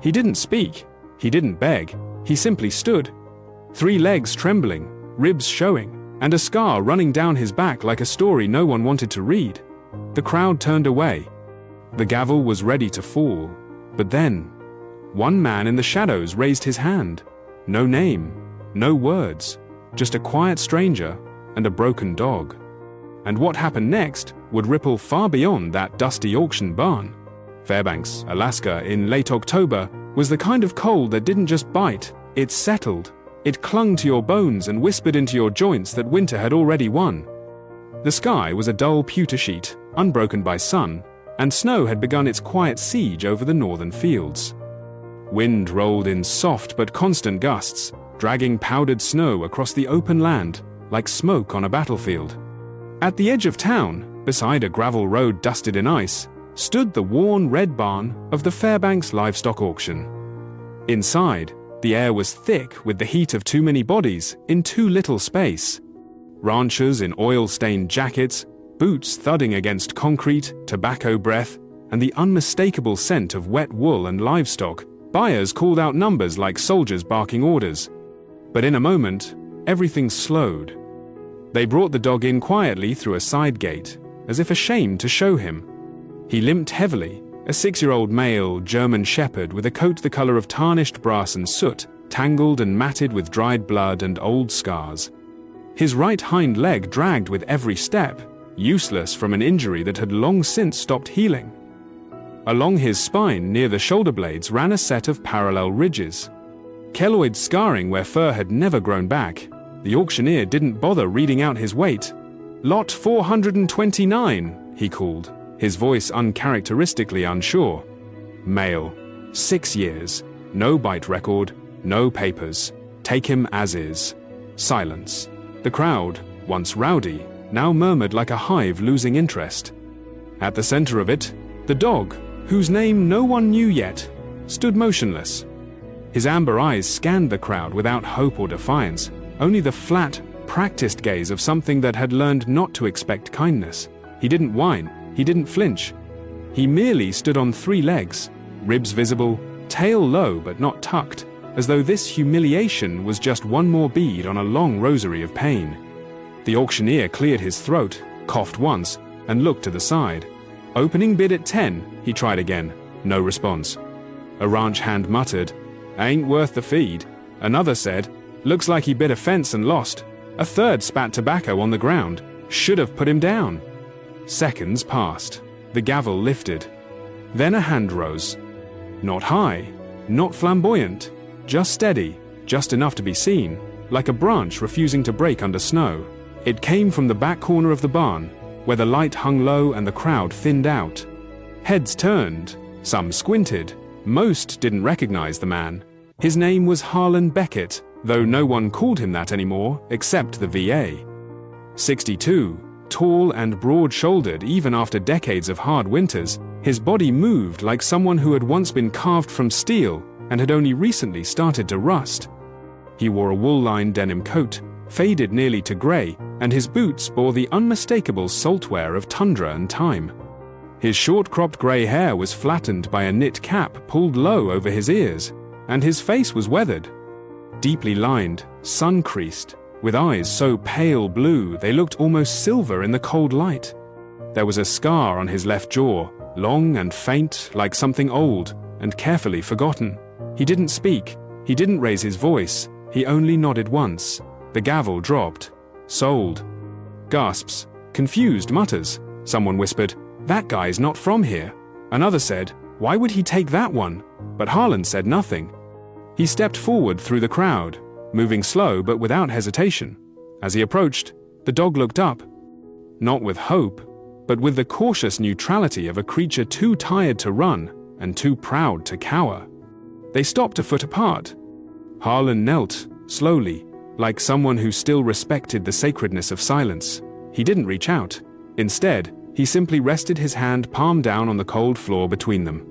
He didn't speak. He didn't beg. He simply stood. 3 legs trembling, ribs showing, and a scar running down his back like a story no one wanted to read. The crowd turned away. The gavel was ready to fall. But then, one man in the shadows raised his hand. No name, no words, just a quiet stranger and a broken dog. And what happened next would ripple far beyond that dusty auction barn. Fairbanks, Alaska, in late October was the kind of cold that didn't just bite, it settled. It clung to your bones and whispered into your joints that winter had already won. The sky was a dull pewter sheet, unbroken by sun, and snow had begun its quiet siege over the northern fields. Wind rolled in soft but constant gusts, dragging powdered snow across the open land like smoke on a battlefield. At the edge of town, beside a gravel road dusted in ice, stood the worn red barn of the Fairbanks livestock auction. Inside, the air was thick with the heat of too many bodies in too little space. Ranchers in oil-stained jackets, boots thudding against concrete, tobacco breath, and the unmistakable scent of wet wool and livestock. Buyers called out numbers like soldiers barking orders. But in a moment, everything slowed. They brought the dog in quietly through a side gate, as if ashamed to show him. He limped heavily, a 6-year-old male German shepherd with a coat the color of tarnished brass and soot, tangled and matted with dried blood and old scars. His right hind leg dragged with every step, useless from an injury that had long since stopped healing. Along his spine, near the shoulder blades, ran a set of parallel ridges. Keloid scarring where fur had never grown back. The auctioneer didn't bother reading out his weight. "Lot 429, he called, his voice uncharacteristically unsure. Male, 6 years, no bite record, no papers. Take him as is. Silence. The crowd, once rowdy, now murmured like a hive losing interest. At the center of it, the dog, whose name no one knew yet, stood motionless. His amber eyes scanned the crowd without hope or defiance, only the flat, practiced gaze of something that had learned not to expect kindness. He didn't whine, he didn't flinch. He merely stood on 3 legs, ribs visible, tail low but not tucked, as though this humiliation was just one more bead on a long rosary of pain. The auctioneer cleared his throat, coughed once, and looked to the side. Opening bid at 10, he tried again. No response. A ranch hand muttered, "Ain't worth the feed." Another said, "Looks like he bid a fence and lost." A third spat tobacco on the ground. "Should have put him down." Seconds passed. The gavel lifted. Then a hand rose. Not high, not flamboyant, just steady, just enough to be seen, like a branch refusing to break under snow. It came from the back corner of the barn, where the light hung low and the crowd thinned out. Heads turned, some squinted, most didn't recognize the man. His name was Harlan Beckett, though no one called him that anymore except the VA. 62, tall and broad-shouldered even after decades of hard winters, his body moved like someone who had once been carved from steel and had only recently started to rust. He wore a wool-lined denim coat, faded nearly to gray, and his boots bore the unmistakable saltwear of tundra and time. His short-cropped gray hair was flattened by a knit cap pulled low over his ears, and his face was weathered. Deeply lined, sun-creased, with eyes so pale blue they looked almost silver in the cold light. There was a scar on his left jaw, long and faint like something old and carefully forgotten. He didn't speak, he didn't raise his voice, he only nodded once. The gavel dropped. Sold. Gasps. Confused mutters. Someone whispered, "That guy's not from here." Another said, "Why would he take that one?" But Harlan said nothing. He stepped forward through the crowd, moving slow but without hesitation. As he approached, the dog looked up. Not with hope, but with the cautious neutrality of a creature too tired to run and too proud to cower. They stopped a foot apart. Harlan knelt, slowly, like someone who still respected the sacredness of silence. He didn't reach out. Instead, he simply rested his hand palm down on the cold floor between them.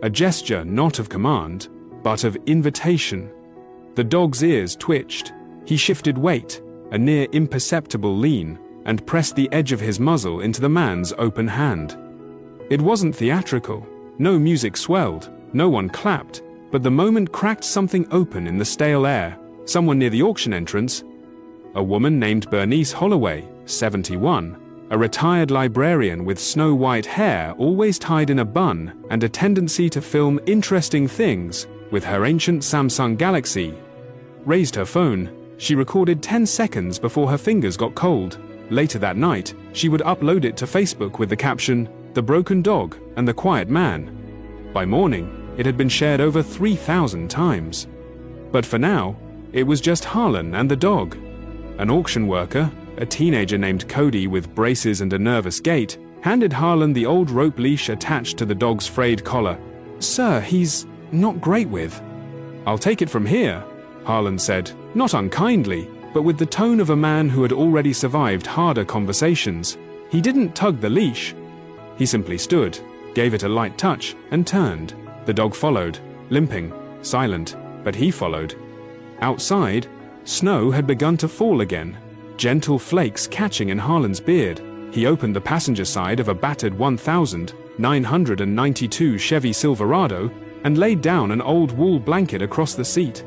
A gesture not of command, but of invitation. The dog's ears twitched. He shifted weight, a near imperceptible lean, and pressed the edge of his muzzle into the man's open hand. It wasn't theatrical. No music swelled. No one clapped. but the moment cracked something open in the stale air, someone near the auction entrance. A woman named Bernice Holloway, 71, a retired librarian with snow-white hair always tied in a bun and a tendency to film interesting things with her ancient Samsung Galaxy, raised her phone. She recorded 10 seconds before her fingers got cold. Later that night, she would upload it to Facebook with the caption, "The Broken Dog and the Quiet Man." By morning, it had been shared over 3,000 times. But for now, it was just Harlan and the dog. An auction worker, a teenager named Cody with braces and a nervous gait, handed Harlan the old rope leash attached to the dog's frayed collar. "Sir, he's not great with." "I'll take it from here," Harlan said, not unkindly, but with the tone of a man who had already survived harder conversations. He didn't tug the leash. He simply stood, gave it a light touch, and turned. The dog followed, limping, silent, but he followed. Outside, snow had begun to fall again, gentle flakes catching in Harlan's beard. He opened the passenger side of a battered 1992 Chevy Silverado and laid down an old wool blanket across the seat.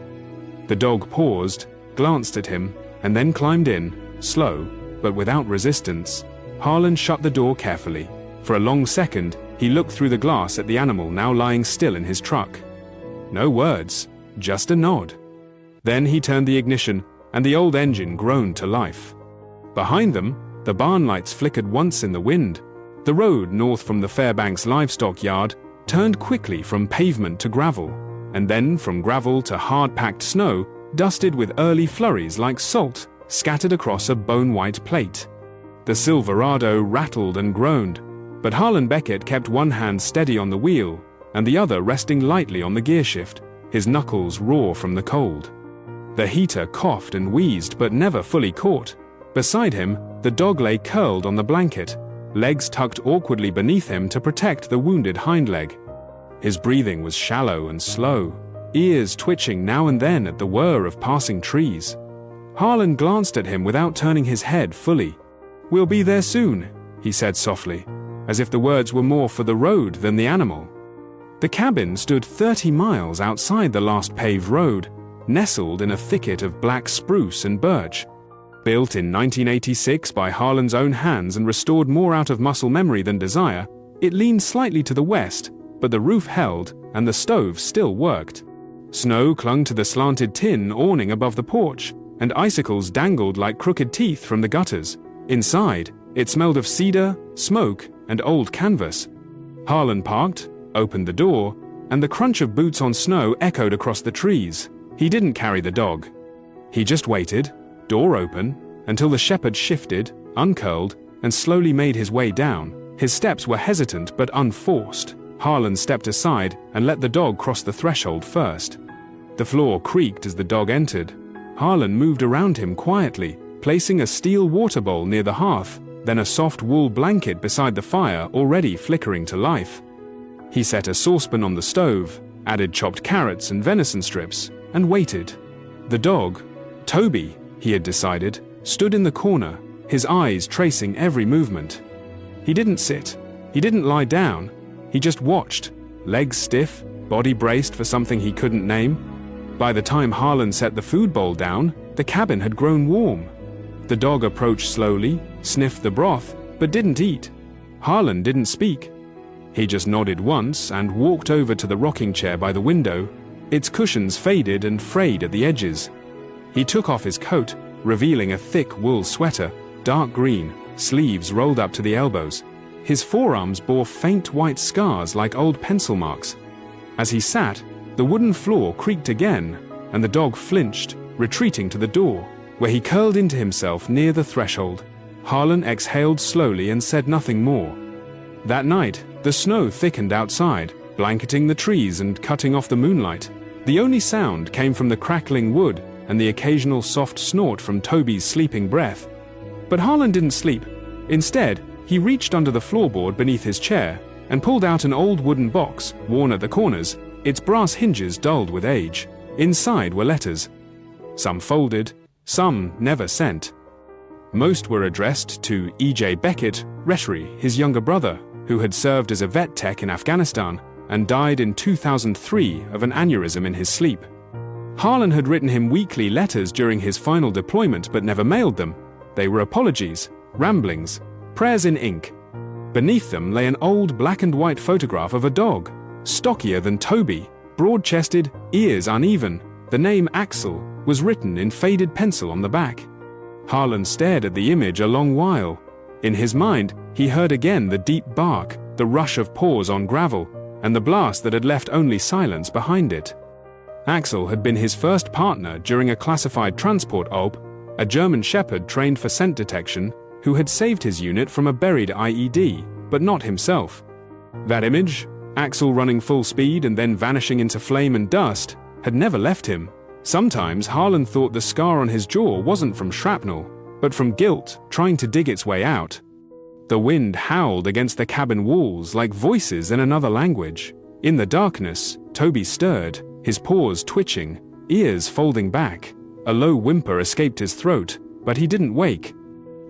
The dog paused, glanced at him, and then climbed in, slow, but without resistance. Harlan shut the door carefully. For a long second, he looked through the glass at the animal now lying still in his truck. No words, just a nod. Then he turned the ignition, and the old engine groaned to life. Behind them, the barn lights flickered once in the wind. The road north from the Fairbanks livestock yard turned quickly from pavement to gravel, and then from gravel to hard-packed snow, dusted with early flurries like salt, scattered across a bone-white plate. The Silverado rattled and groaned, but Harlan Beckett kept one hand steady on the wheel, and the other resting lightly on the gearshift, his knuckles raw from the cold. The heater coughed and wheezed but never fully caught. Beside him, the dog lay curled on the blanket, legs tucked awkwardly beneath him to protect the wounded hind leg. His breathing was shallow and slow, ears twitching now and then at the whir of passing trees. Harlan glanced at him without turning his head fully. "We'll be there soon," he said softly, as if the words were more for the road than the animal. The cabin stood 30 miles outside the last paved road, nestled in a thicket of black spruce and birch. Built in 1986 by Harlan's own hands and restored more out of muscle memory than desire, it leaned slightly to the west, but the roof held and the stove still worked. Snow clung to the slanted tin awning above the porch, and icicles dangled like crooked teeth from the gutters. Inside, it smelled of cedar, smoke, and old canvas. Harlan parked, opened the door, and the crunch of boots on snow echoed across the trees. He didn't carry the dog. He just waited, door open, until the shepherd shifted, uncurled, and slowly made his way down. His steps were hesitant but unforced. Harlan stepped aside and let the dog cross the threshold first. The floor creaked as the dog entered. Harlan moved around him quietly, placing a steel water bowl near the hearth, then a soft wool blanket beside the fire already flickering to life. He set a saucepan on the stove, added chopped carrots and venison strips, and waited. The dog, Toby, he had decided, stood in the corner, his eyes tracing every movement. He didn't sit. He didn't lie down. He just watched, legs stiff, body braced for something he couldn't name. By the time Harlan set the food bowl down, the cabin had grown warm. The dog approached slowly, sniffed the broth, but didn't eat. Harlan didn't speak. He just nodded once and walked over to the rocking chair by the window, its cushions faded and frayed at the edges. He took off his coat, revealing a thick wool sweater, dark green, sleeves rolled up to the elbows. His forearms bore faint white scars like old pencil marks. As he sat, the wooden floor creaked again, and the dog flinched, retreating to the door, where he curled into himself near the threshold. Harlan exhaled slowly and said nothing more. That night, the snow thickened outside, blanketing the trees and cutting off the moonlight. The only sound came from the crackling wood and the occasional soft snort from Toby's sleeping breath. But Harlan didn't sleep. Instead, he reached under the floorboard beneath his chair and pulled out an old wooden box, worn at the corners, its brass hinges dulled with age. Inside were letters. Some folded, some never sent. Most were addressed to E.J. Beckett, Retry, his younger brother, who had served as a vet tech in Afghanistan, and died in 2003 of an aneurysm in his sleep. Harlan had written him weekly letters during his final deployment but never mailed them. They were apologies, ramblings, prayers in ink. Beneath them lay an old black and white photograph of a dog, stockier than Toby, broad-chested, ears uneven. The name Axel was written in faded pencil on the back. Harlan stared at the image a long while. In his mind, he heard again the deep bark, the rush of paws on gravel, and the blast that had left only silence behind it. Axel had been his first partner during a classified transport op, a German shepherd trained for scent detection, who had saved his unit from a buried IED, but not himself. That image, Axel running full speed and then vanishing into flame and dust, had never left him. Sometimes Harlan thought the scar on his jaw wasn't from shrapnel, but from guilt trying to dig its way out. The wind howled against the cabin walls like voices in another language. In the darkness, Toby stirred, his paws twitching, ears folding back. A low whimper escaped his throat, but he didn't wake.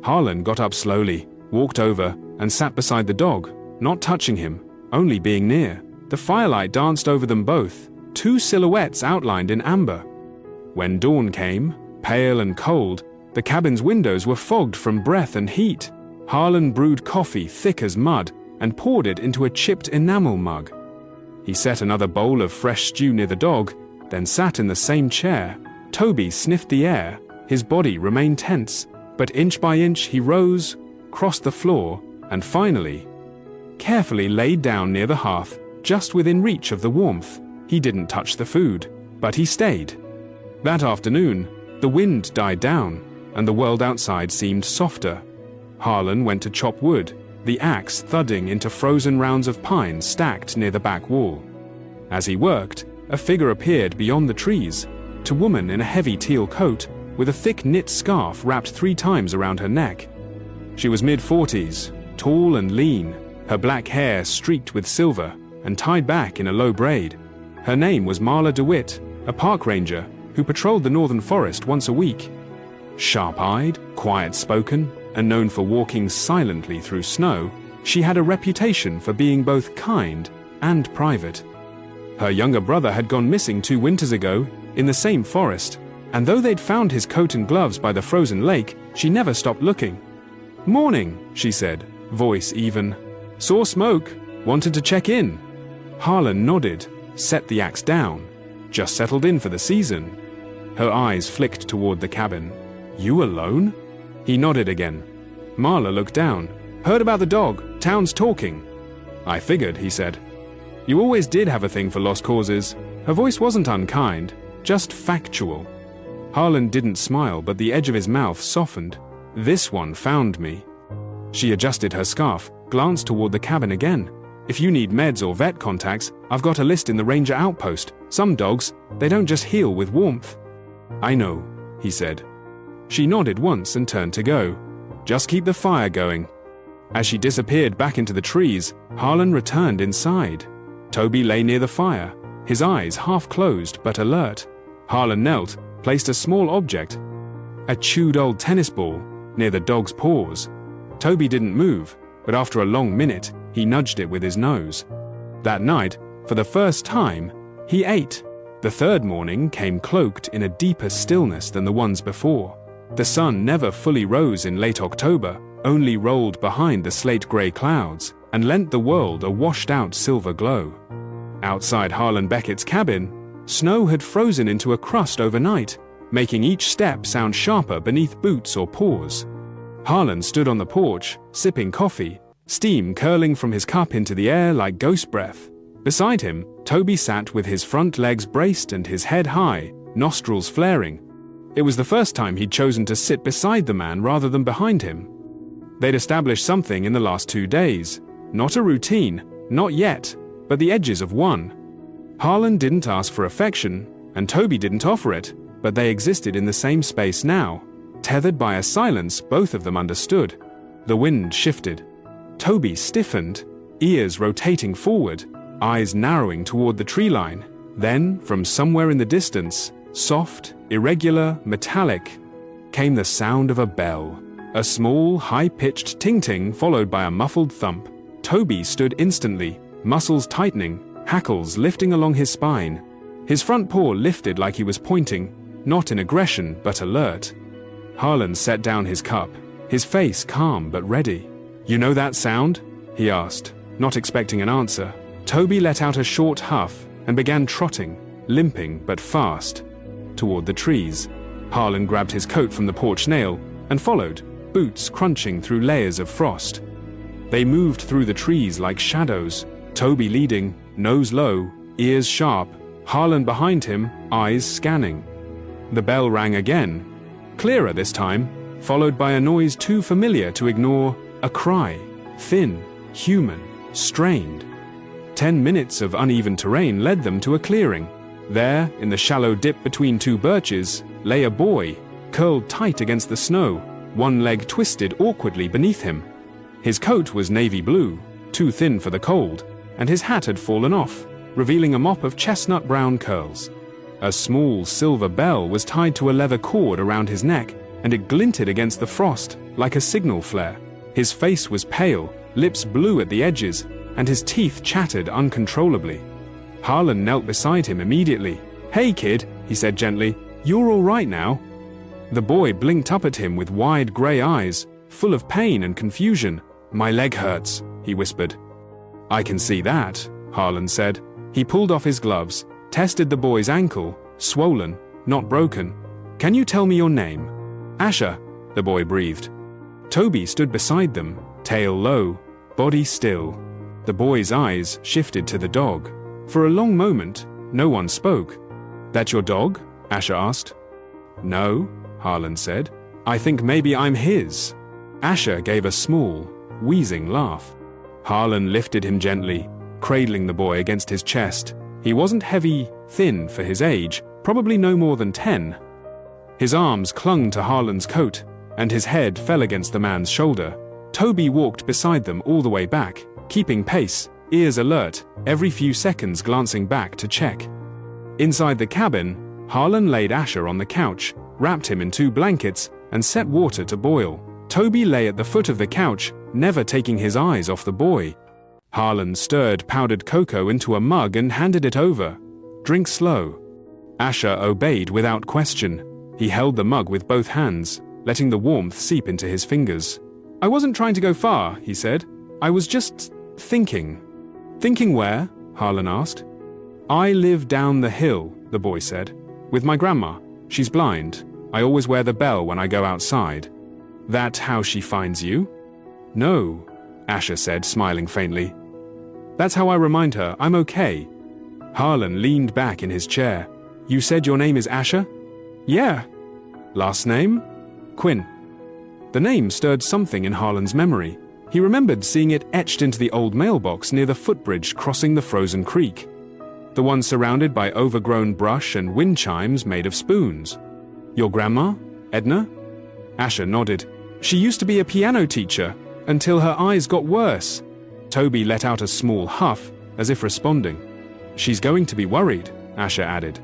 Harlan got up slowly, walked over, and sat beside the dog, not touching him, only being near. The firelight danced over them both, two silhouettes outlined in amber. When dawn came, pale and cold, the cabin's windows were fogged from breath and heat. Harlan brewed coffee thick as mud and poured it into a chipped enamel mug. He set another bowl of fresh stew near the dog, then sat in the same chair. Toby sniffed the air, his body remained tense, but inch by inch he rose, crossed the floor, and finally, carefully laid down near the hearth, just within reach of the warmth. He didn't touch the food, but he stayed. That afternoon, the wind died down, and the world outside seemed softer. Harlan went to chop wood, the axe thudding into frozen rounds of pine stacked near the back wall. As he worked, a figure appeared beyond the trees, a woman in a heavy teal coat, with a thick knit scarf wrapped 3 times around her neck. She was mid-40s, tall and lean, her black hair streaked with silver and tied back in a low braid. Her name was Marla DeWitt, a park ranger who patrolled the northern forest once a week. Sharp-eyed, quiet-spoken, and known for walking silently through snow, she had a reputation for being both kind and private. Her younger brother had gone missing 2 winters ago in the same forest, and though they'd found his coat and gloves by the frozen lake, she never stopped looking. "Morning," she said, voice even. "Saw smoke. Wanted to check in." Harlan nodded, set the axe down. "Just settled in for the season." Her eyes flicked toward the cabin. "You alone?" He nodded again. Marla looked down. "Heard about the dog. Town's talking." "I figured," he said. "You always did have a thing for lost causes." Her voice wasn't unkind, just factual. Harlan didn't smile, but the edge of his mouth softened. "This one found me." She adjusted her scarf, glanced toward the cabin again. "If you need meds or vet contacts, I've got a list in the ranger outpost. Some dogs, they don't just heal with warmth." "I know," he said. She nodded once and turned to go. "Just keep the fire going." As she disappeared back into the trees, Harlan returned inside. Toby lay near the fire, his eyes half closed but alert. Harlan knelt, placed a small object, a chewed old tennis ball, near the dog's paws. Toby didn't move, but after a long minute, he nudged it with his nose. That night, for the first time, he ate. The third morning came cloaked in a deeper stillness than the ones before. The sun never fully rose in late October, only rolled behind the slate-grey clouds and lent the world a washed-out silver glow. Outside Harlan Beckett's cabin, snow had frozen into a crust overnight, making each step sound sharper beneath boots or paws. Harlan stood on the porch, sipping coffee, steam curling from his cup into the air like ghost breath. Beside him, Toby sat with his front legs braced and his head high, nostrils flaring. It was the first time he'd chosen to sit beside the man rather than behind him. They'd established something in the last 2 days. Not a routine, not yet, but the edges of one. Harlan didn't ask for affection, and Toby didn't offer it, but they existed in the same space now, tethered by a silence both of them understood. The wind shifted. Toby stiffened, ears rotating forward, eyes narrowing toward the tree line. Then, from somewhere in the distance, soft, irregular, metallic, came the sound of a bell. A small, high-pitched ting-ting followed by a muffled thump. Toby stood instantly, muscles tightening, hackles lifting along his spine. His front paw lifted like he was pointing, not in aggression but alert. Harlan set down his cup, his face calm but ready. "You know that sound?" he asked, not expecting an answer. Toby let out a short huff and began trotting, limping but fast, toward the trees. Harlan grabbed his coat from the porch nail and followed, boots crunching through layers of frost. They moved through the trees like shadows, Toby leading, nose low, ears sharp, Harlan behind him, eyes scanning. The bell rang again, clearer this time, followed by a noise too familiar to ignore, a cry, thin, human, strained. 10 minutes of uneven terrain led them to a clearing. There, in the shallow dip between two birches, lay a boy, curled tight against the snow, one leg twisted awkwardly beneath him. His coat was navy blue, too thin for the cold, and his hat had fallen off, revealing a mop of chestnut-brown curls. A small silver bell was tied to a leather cord around his neck, and it glinted against the frost like a signal flare. His face was pale, lips blue at the edges, and his teeth chattered uncontrollably. Harlan knelt beside him immediately. "Hey, kid," he said gently, "you're all right now?" The boy blinked up at him with wide grey eyes, full of pain and confusion. "My leg hurts," he whispered. "I can see that," Harlan said. He pulled off his gloves, tested the boy's ankle, swollen, not broken. "Can you tell me your name?" "Asher," the boy breathed. Toby stood beside them, tail low, body still. The boy's eyes shifted to the dog. For a long moment, no one spoke. "That your dog?" Asher asked. "No," Harlan said. "I think maybe I'm his." Asher gave a small, wheezing laugh. Harlan lifted him gently, cradling the boy against his chest. He wasn't heavy, thin for his age, probably no more than 10. His arms clung to Harlan's coat, and his head fell against the man's shoulder. Toby walked beside them all the way back, keeping pace, ears alert, every few seconds glancing back to check. Inside the cabin, Harlan laid Asher on the couch, wrapped him in 2 blankets, and set water to boil. Toby lay at the foot of the couch, never taking his eyes off the boy. Harlan stirred powdered cocoa into a mug and handed it over. "Drink slow." Asher obeyed without question. He held the mug with both hands, letting the warmth seep into his fingers. "I wasn't trying to go far," he said. "I was just thinking." "Thinking where?" Harlan asked. "I live down the hill," the boy said. "With my grandma. She's blind. I always wear the bell when I go outside." "That how she finds you?" "No," Asher said, smiling faintly. "That's how I remind her I'm okay." Harlan leaned back in his chair. "You said your name is Asher?" "Yeah." "Last name?" "Quinn." The name stirred something in Harlan's memory. He remembered seeing it etched into the old mailbox near the footbridge crossing the frozen creek. The one surrounded by overgrown brush and wind chimes made of spoons. "Your grandma? Edna?" Asher nodded. "She used to be a piano teacher, until her eyes got worse." Toby let out a small huff, as if responding. "She's going to be worried," Asher added.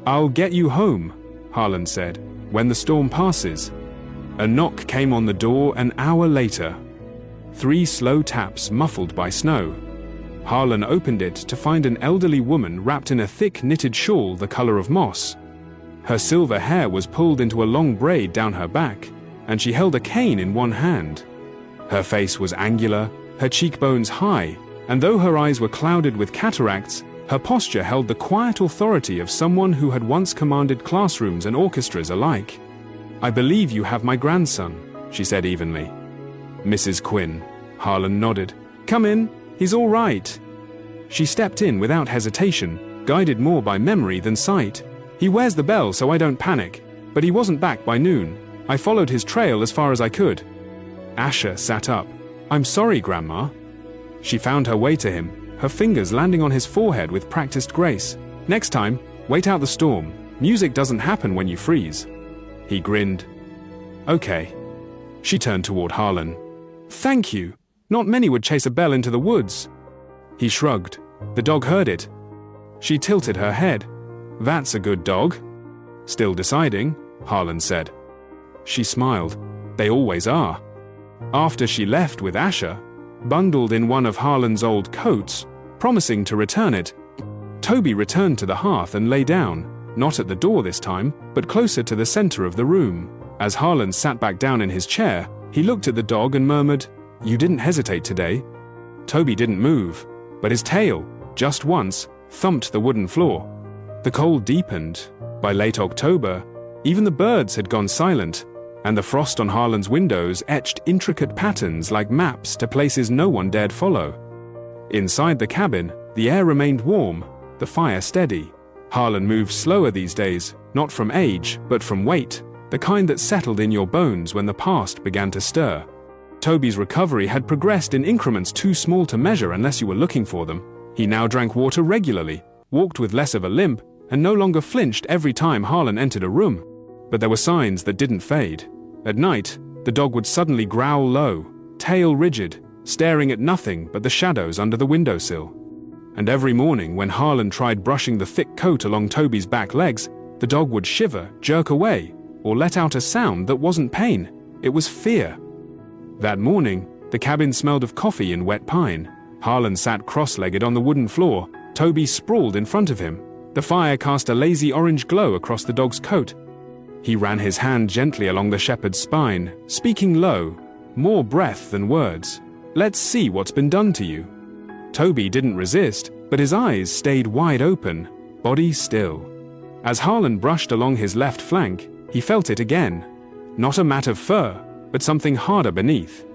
"I'll get you home," Harlan said, "when the storm passes." A knock came on the door an hour later. 3 slow taps muffled by snow. Harlan opened it to find an elderly woman wrapped in a thick knitted shawl the color of moss. Her silver hair was pulled into a long braid down her back, and she held a cane in one hand. Her face was angular, her cheekbones high, and though her eyes were clouded with cataracts, her posture held the quiet authority of someone who had once commanded classrooms and orchestras alike. "I believe you have my grandson," she said evenly. "Mrs. Quinn," Harlan nodded. "Come in, he's all right." She stepped in without hesitation, guided more by memory than sight. "He wears the bell so I don't panic, but he wasn't back by noon. I followed his trail as far as I could." Asher sat up. "I'm sorry, Grandma." She found her way to him, her fingers landing on his forehead with practiced grace. "Next time, wait out the storm. Music doesn't happen when you freeze." He grinned. "Okay." She turned toward Harlan. "Thank you. Not many would chase a bell into the woods." He shrugged. The dog heard it. She tilted her head. "That's a good dog." "Still deciding," Harlan said. She smiled. "They always are." After she left with Asher, bundled in one of Harlan's old coats, promising to return it. Toby returned to the hearth and lay down, not at the door this time, but closer to the center of the room. As Harlan sat back down in his chair, he looked at the dog and murmured, "You didn't hesitate today." Toby didn't move, but his tail, just once, thumped the wooden floor. The cold deepened. By late October, even the birds had gone silent, and the frost on Harlan's windows etched intricate patterns like maps to places no one dared follow. Inside the cabin, the air remained warm, the fire steady. Harlan moved slower these days, not from age, but from weight, the kind that settled in your bones when the past began to stir. Toby's recovery had progressed in increments too small to measure unless you were looking for them. He now drank water regularly, walked with less of a limp, and no longer flinched every time Harlan entered a room. But there were signs that didn't fade. At night, the dog would suddenly growl low, tail rigid, staring at nothing but the shadows under the windowsill. And every morning when Harlan tried brushing the thick coat along Toby's back legs, the dog would shiver, jerk away, or let out a sound that wasn't pain, it was fear. That morning, the cabin smelled of coffee and wet pine. Harlan sat cross-legged on the wooden floor, Toby sprawled in front of him. The fire cast a lazy orange glow across the dog's coat. He ran his hand gently along the shepherd's spine, speaking low, more breath than words. "Let's see what's been done to you." Toby didn't resist, but his eyes stayed wide open, body still. As Harlan brushed along his left flank, he felt it again. Not a mat of fur, but something harder beneath.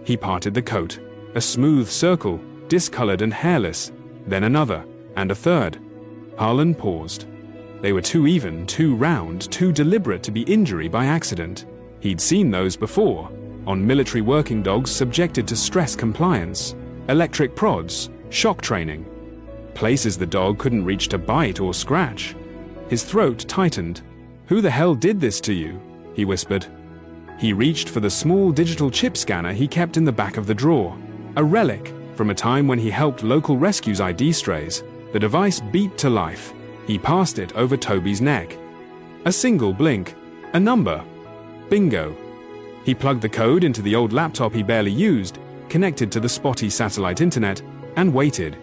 He parted the coat, a smooth circle, discolored and hairless, then another, and a third. Harlan paused. They were too even, too round, too deliberate to be injury by accident. He'd seen those before, on military working dogs subjected to stress compliance, electric prods, shock training. Places the dog couldn't reach to bite or scratch. His throat tightened. "Who the hell did this to you?" he whispered. He reached for the small digital chip scanner he kept in the back of the drawer, a relic from a time when he helped local rescues ID strays. The device beat to life. He passed it over Toby's neck. A single blink. A number. Bingo. He plugged the code into the old laptop he barely used, connected to the spotty satellite internet, and waited.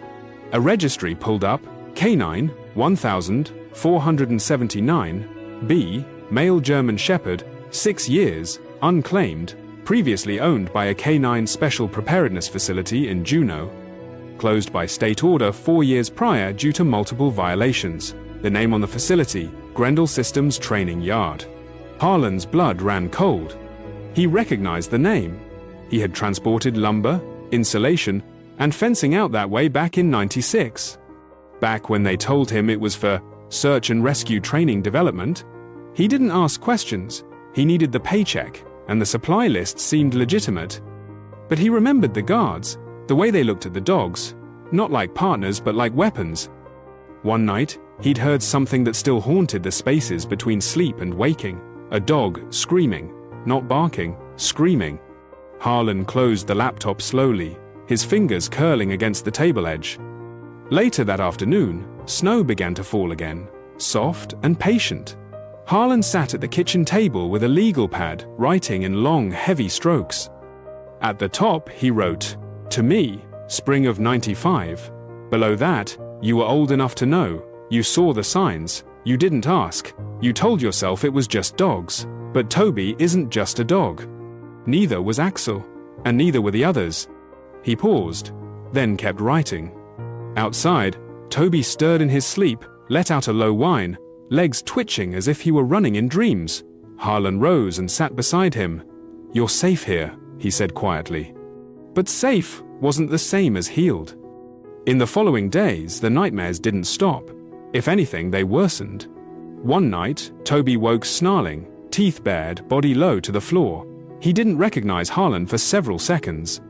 A registry pulled up, K9 1479, B, male German Shepherd, 6 years, unclaimed, previously owned by a K9 Special Preparedness Facility in Juneau. Closed by state order 4 years prior due to multiple violations. The name on the facility, Grendel Systems Training Yard. Harlan's blood ran cold. He recognized the name. He had transported lumber, insulation, and fencing out that way back in '96. Back when they told him it was for search and rescue training development. He didn't ask questions. He needed the paycheck, and the supply list seemed legitimate. But he remembered the guards, the way they looked at the dogs, not like partners but like weapons. One night, he'd heard something that still haunted the spaces between sleep and waking, a dog screaming, not barking, screaming. Harlan closed the laptop slowly, his fingers curling against the table edge. Later that afternoon, snow began to fall again, soft and patient. Harlan sat at the kitchen table with a legal pad, writing in long, heavy strokes. At the top, he wrote, "To me, spring of '95. Below that, you were old enough to know. You saw the signs. You didn't ask. You told yourself it was just dogs. But Toby isn't just a dog. Neither was Axel, and neither were the others." He paused, then kept writing. Outside, Toby stirred in his sleep, let out a low whine, legs twitching as if he were running in dreams. Harlan rose and sat beside him. "You're safe here," he said quietly. But safe wasn't the same as healed. In the following days, the nightmares didn't stop. If anything, they worsened. One night, Toby woke snarling, teeth bared, body low to the floor. He didn't recognize Harlan for several seconds.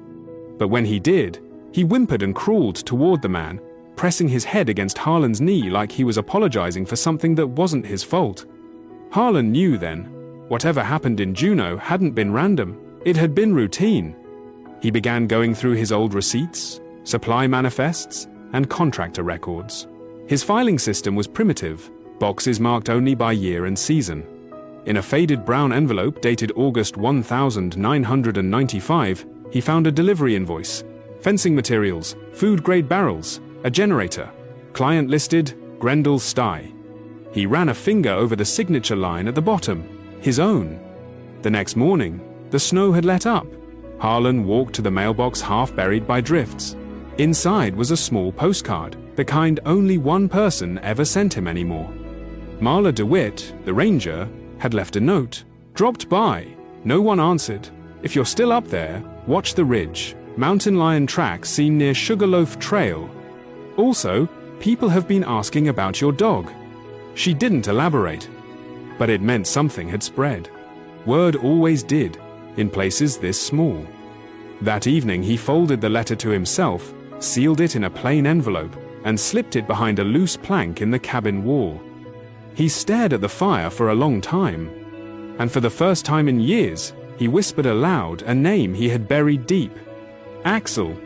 But when he did, he whimpered and crawled toward the man, pressing his head against Harlan's knee like he was apologizing for something that wasn't his fault. Harlan knew then, whatever happened in Juneau hadn't been random, it had been routine. He began going through his old receipts, supply manifests, and contractor records. His filing system was primitive, boxes marked only by year and season. In a faded brown envelope dated August 1995, he found a delivery invoice, fencing materials, food-grade barrels, A generator. Client listed, Grendel Stye. He ran a finger over the signature line at the bottom. His own. The next morning, the snow had let up. Harlan walked to the mailbox half buried by drifts. Inside was a small postcard, the kind only one person ever sent him anymore. Marla DeWitt, the ranger, had left a note. Dropped by. No one answered. If you're still up there, watch the ridge. Mountain lion tracks seen near Sugarloaf Trail. Also, people have been asking about your dog. She didn't elaborate, but it meant something had spread. Word always did, in places this small. That evening he folded the letter to himself, sealed it in a plain envelope, and slipped it behind a loose plank in the cabin wall. He stared at the fire for a long time, and for the first time in years, he whispered aloud a name he had buried deep. Axel.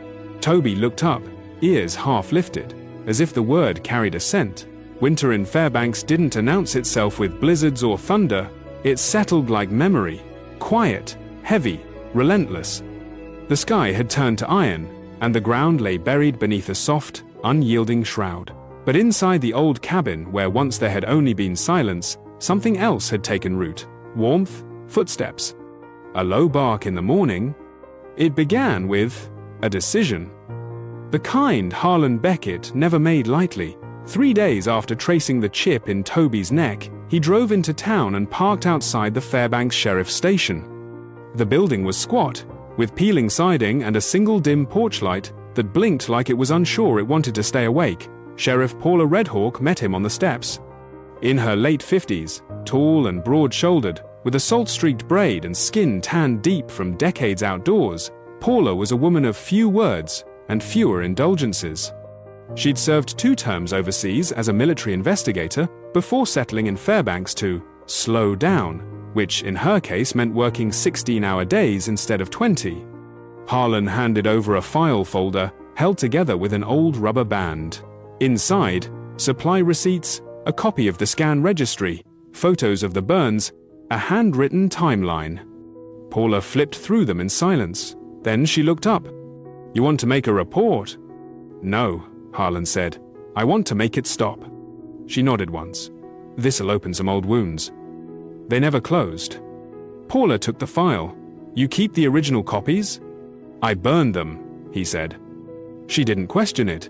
Toby looked up, ears half lifted, as if the word carried a scent. Winter in Fairbanks didn't announce itself with blizzards or thunder. It settled like memory, quiet, heavy, relentless. The sky had turned to iron, and the ground lay buried beneath a soft, unyielding shroud. But inside the old cabin, where once there had only been silence, something else had taken root. Warmth, footsteps. A low bark in the morning. It began with a decision. The kind Harlan Beckett never made lightly. 3 days after tracing the chip in Toby's neck, he drove into town and parked outside the Fairbanks Sheriff's Station. The building was squat, with peeling siding and a single dim porch light that blinked like it was unsure it wanted to stay awake. Sheriff Paula Redhawk met him on the steps. In her late 50s, tall and broad-shouldered, with a salt-streaked braid and skin tanned deep from decades outdoors, Paula was a woman of few words and fewer indulgences. She'd served 2 terms overseas as a military investigator before settling in Fairbanks to slow down, which in her case meant working 16-hour days instead of 20. Harlan handed over a file folder held together with an old rubber band. Inside, supply receipts, a copy of the scan registry, photos of the burns, a handwritten timeline. Paula flipped through them in silence. Then she looked up. "You want to make a report?" "No," Harlan said. "I want to make it stop." She nodded once. "This'll open some old wounds." They never closed. Paula took the file. "You keep the original copies?" "I burned them," he said. She didn't question it.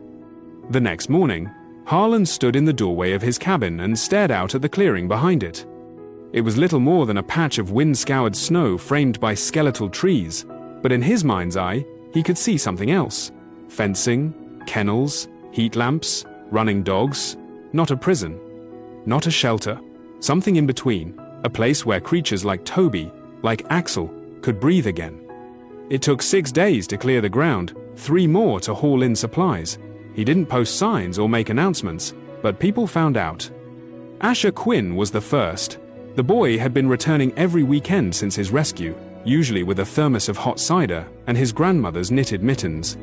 The next morning, Harlan stood in the doorway of his cabin and stared out at the clearing behind it. It was little more than a patch of wind-scoured snow framed by skeletal trees, but in his mind's eye, he could see something else. Fencing, kennels, heat lamps, running dogs. Not a prison. Not a shelter. Something in between, a place where creatures like Toby, like Axel, could breathe again. It took 6 days to clear the ground, 3 more to haul in supplies. He didn't post signs or make announcements, but people found out. Asher Quinn was the first. The boy had been returning every weekend since his rescue, usually with a thermos of hot cider and his grandmother's knitted mittens.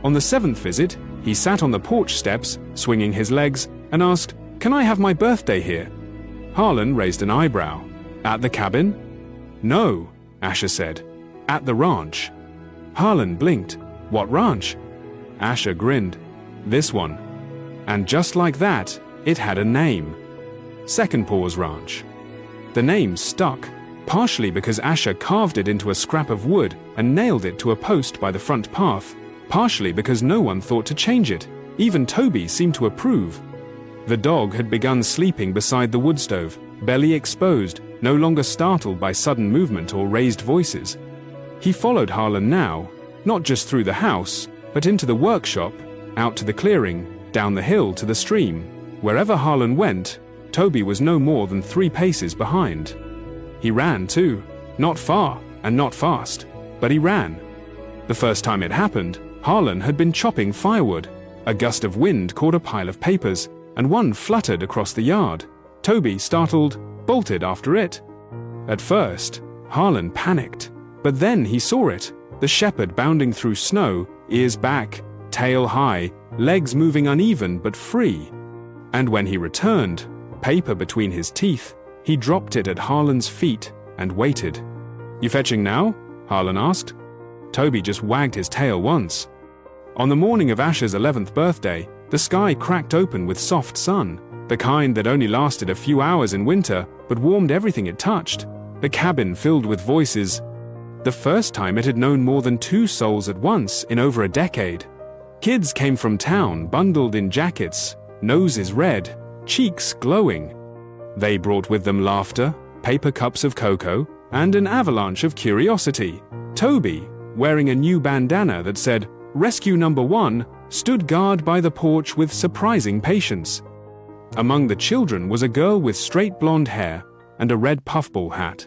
On the 7th visit, he sat on the porch steps, swinging his legs, and asked, "Can I have my birthday here?" Harlan raised an eyebrow. "At the cabin?" "No," Asher said. "At the ranch." Harlan blinked. "What ranch?" Asher grinned. "This one." And just like that, it had a name. Second Paws Ranch. The name stuck, partially because Asher carved it into a scrap of wood and nailed it to a post by the front path, partially because no one thought to change it. Even Toby seemed to approve. The dog had begun sleeping beside the wood stove, belly exposed, no longer startled by sudden movement or raised voices. He followed Harlan now, not just through the house, but into the workshop, out to the clearing, down the hill to the stream. Wherever Harlan went, Toby was no more than 3 paces behind. He ran too, not far and not fast, but he ran. The first time it happened, Harlan had been chopping firewood. A gust of wind caught a pile of papers, and one fluttered across the yard. Toby, startled, bolted after it. At first, Harlan panicked, but then he saw it, the shepherd bounding through snow, ears back, tail high, legs moving uneven but free. And when he returned, paper between his teeth, he dropped it at Harlan's feet and waited. "You fetching now?" Harlan asked. Toby just wagged his tail once. On the morning of Asher's 11th birthday, The sky cracked open with soft sun, the kind that only lasted a few hours in winter but warmed everything it touched. The cabin filled with voices. The first time it had known more than 2 souls at once in over a decade. Kids came from town bundled in jackets, noses red, cheeks glowing. They brought with them laughter, paper cups of cocoa, and an avalanche of curiosity. Toby, wearing a new bandana that said, "Rescue Number 1, stood guard by the porch with surprising patience. Among the children was a girl with straight blonde hair and a red puffball hat.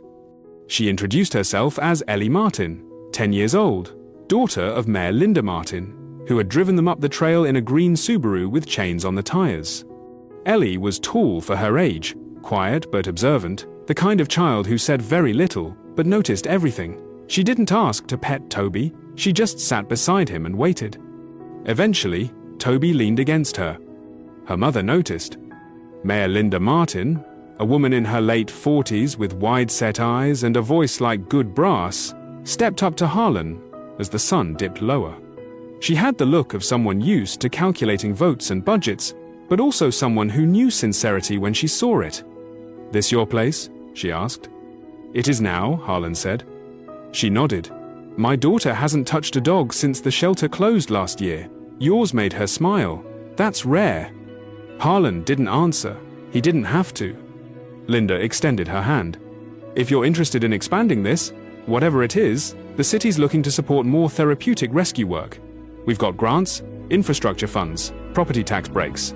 She introduced herself as Ellie Martin, 10 years old, daughter of Mayor Linda Martin, who had driven them up the trail in a green Subaru with chains on the tires. Ellie was tall for her age, quiet but observant, the kind of child who said very little but noticed everything. She didn't ask to pet Toby, she just sat beside him and waited. Eventually, Toby leaned against her. Her mother noticed. Mayor Linda Martin, a woman in her late 40s with wide-set eyes and a voice like good brass, stepped up to Harlan as the sun dipped lower. She had the look of someone used to calculating votes and budgets, but also someone who knew sincerity when she saw it. "This your place?" she asked. "It is now," Harlan said. She nodded. "My daughter hasn't touched a dog since the shelter closed last year. Yours made her smile. That's rare." Harlan didn't answer. He didn't have to. Linda extended her hand. "If you're interested in expanding this, whatever it is, the city's looking to support more therapeutic rescue work. We've got grants, infrastructure funds, property tax breaks."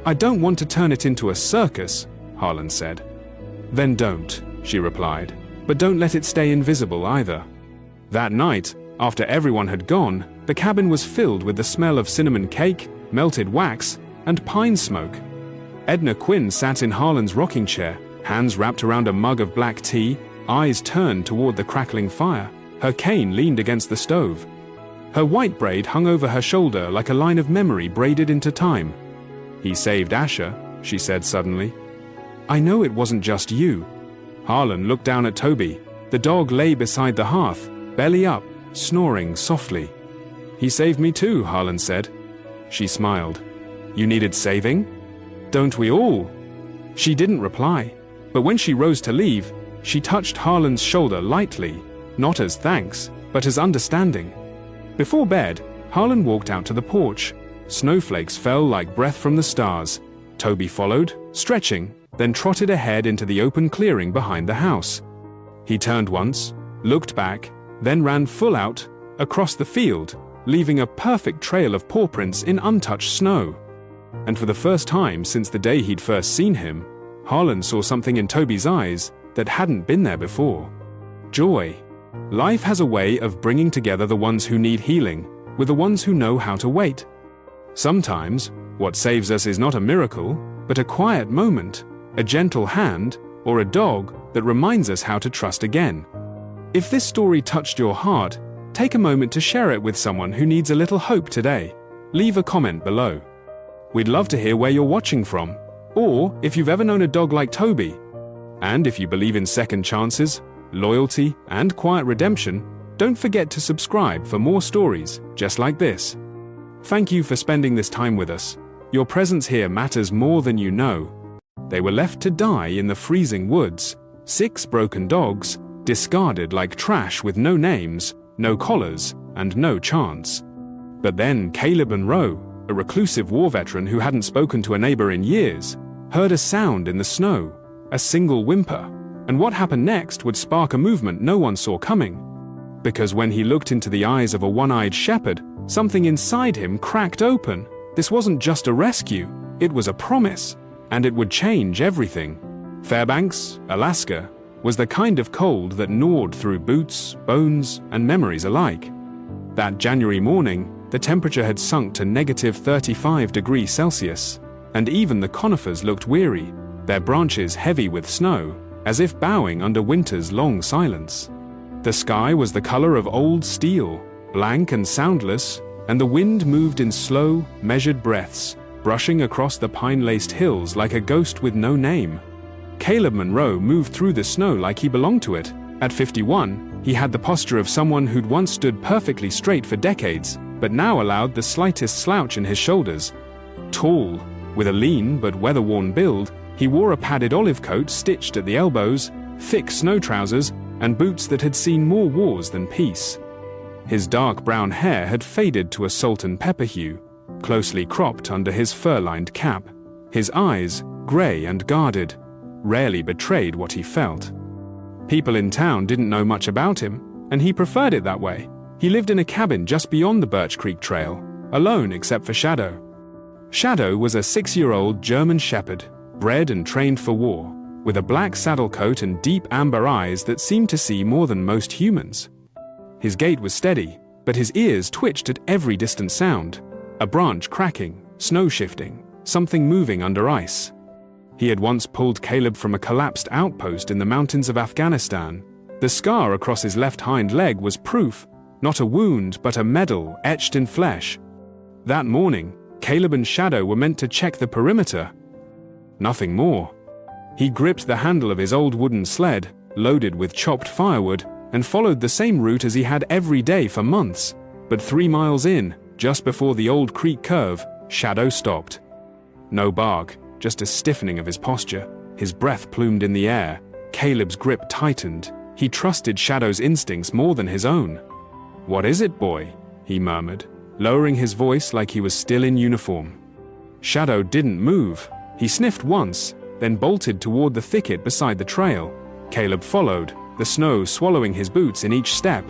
"I don't want to turn it into a circus," Harlan said. "Then don't," she replied. "But don't let it stay invisible either." That night, after everyone had gone, the cabin was filled with the smell of cinnamon cake, melted wax, and pine smoke. Edna Quinn sat in Harlan's rocking chair, hands wrapped around a mug of black tea, eyes turned toward the crackling fire. Her cane leaned against the stove. Her white braid hung over her shoulder like a line of memory braided into time. "He saved Asher," she said suddenly. "I know it wasn't just you." Harlan looked down at Toby. The dog lay beside the hearth, belly up, snoring softly. "He saved me too," Harlan said. She smiled. "You needed saving?" "Don't we all?" She didn't reply, but when she rose to leave, she touched Harlan's shoulder lightly, not as thanks, but as understanding. Before bed, Harlan walked out to the porch. Snowflakes fell like breath from the stars. Toby followed, stretching, then trotted ahead into the open clearing behind the house. He turned once, looked back, then ran full out, across the field, leaving a perfect trail of paw prints in untouched snow. And for the first time since the day he'd first seen him, Harlan saw something in Toby's eyes that hadn't been there before. Joy. Life has a way of bringing together the ones who need healing with the ones who know how to wait. Sometimes, what saves us is not a miracle, but a quiet moment, a gentle hand, or a dog that reminds us how to trust again. If this story touched your heart, take a moment to share it with someone who needs a little hope today. Leave a comment below. We'd love to hear where you're watching from, or if you've ever known a dog like Toby. And if you believe in second chances, loyalty, and quiet redemption, don't forget to subscribe for more stories just like this. Thank you for spending this time with us. Your presence here matters more than you know. They were left to die in the freezing woods, 6 broken dogs, discarded like trash with no names, no collars, and no chance. But then Caleb Monroe, a reclusive war veteran who hadn't spoken to a neighbor in years, heard a sound in the snow, a single whimper, and what happened next would spark a movement no one saw coming. Because when he looked into the eyes of a one-eyed shepherd, something inside him cracked open. This wasn't just a rescue, it was a promise, and it would change everything. Fairbanks, Alaska, was the kind of cold that gnawed through boots, bones, and memories alike. That January morning, the temperature had sunk to -35°C, and even the conifers looked weary, their branches heavy with snow, as if bowing under winter's long silence. The sky was the color of old steel, blank and soundless, and the wind moved in slow, measured breaths, brushing across the pine-laced hills like a ghost with no name. Caleb Monroe moved through the snow like he belonged to it. At 51, he had the posture of someone who'd once stood perfectly straight for decades, but now allowed the slightest slouch in his shoulders. Tall, with a lean but weather-worn build, he wore a padded olive coat stitched at the elbows, thick snow trousers, and boots that had seen more wars than peace. His dark brown hair had faded to a salt and pepper hue, closely cropped under his fur-lined cap. His eyes, grey and guarded, rarely betrayed what he felt. People in town didn't know much about him, and he preferred it that way. He lived in a cabin just beyond the Birch Creek Trail, alone except for Shadow. Shadow was a 6-year-old German shepherd, bred and trained for war, with a black saddle coat and deep amber eyes that seemed to see more than most humans. His gait was steady, but his ears twitched at every distant sound. A branch cracking, snow shifting, something moving under ice. He had once pulled Caleb from a collapsed outpost in the mountains of Afghanistan. The scar across his left hind leg was proof, not a wound but a medal etched in flesh. That morning, Caleb and Shadow were meant to check the perimeter. Nothing more. He gripped the handle of his old wooden sled, loaded with chopped firewood, and followed the same route as he had every day for months. But 3 miles in, just before the old creek curve, Shadow stopped. No bark, just a stiffening of his posture. His breath plumed in the air. Caleb's grip tightened. He trusted Shadow's instincts more than his own. "What is it, boy?" he murmured, lowering his voice like he was still in uniform. Shadow didn't move. He sniffed once, then bolted toward the thicket beside the trail. Caleb followed, the snow swallowing his boots in each step.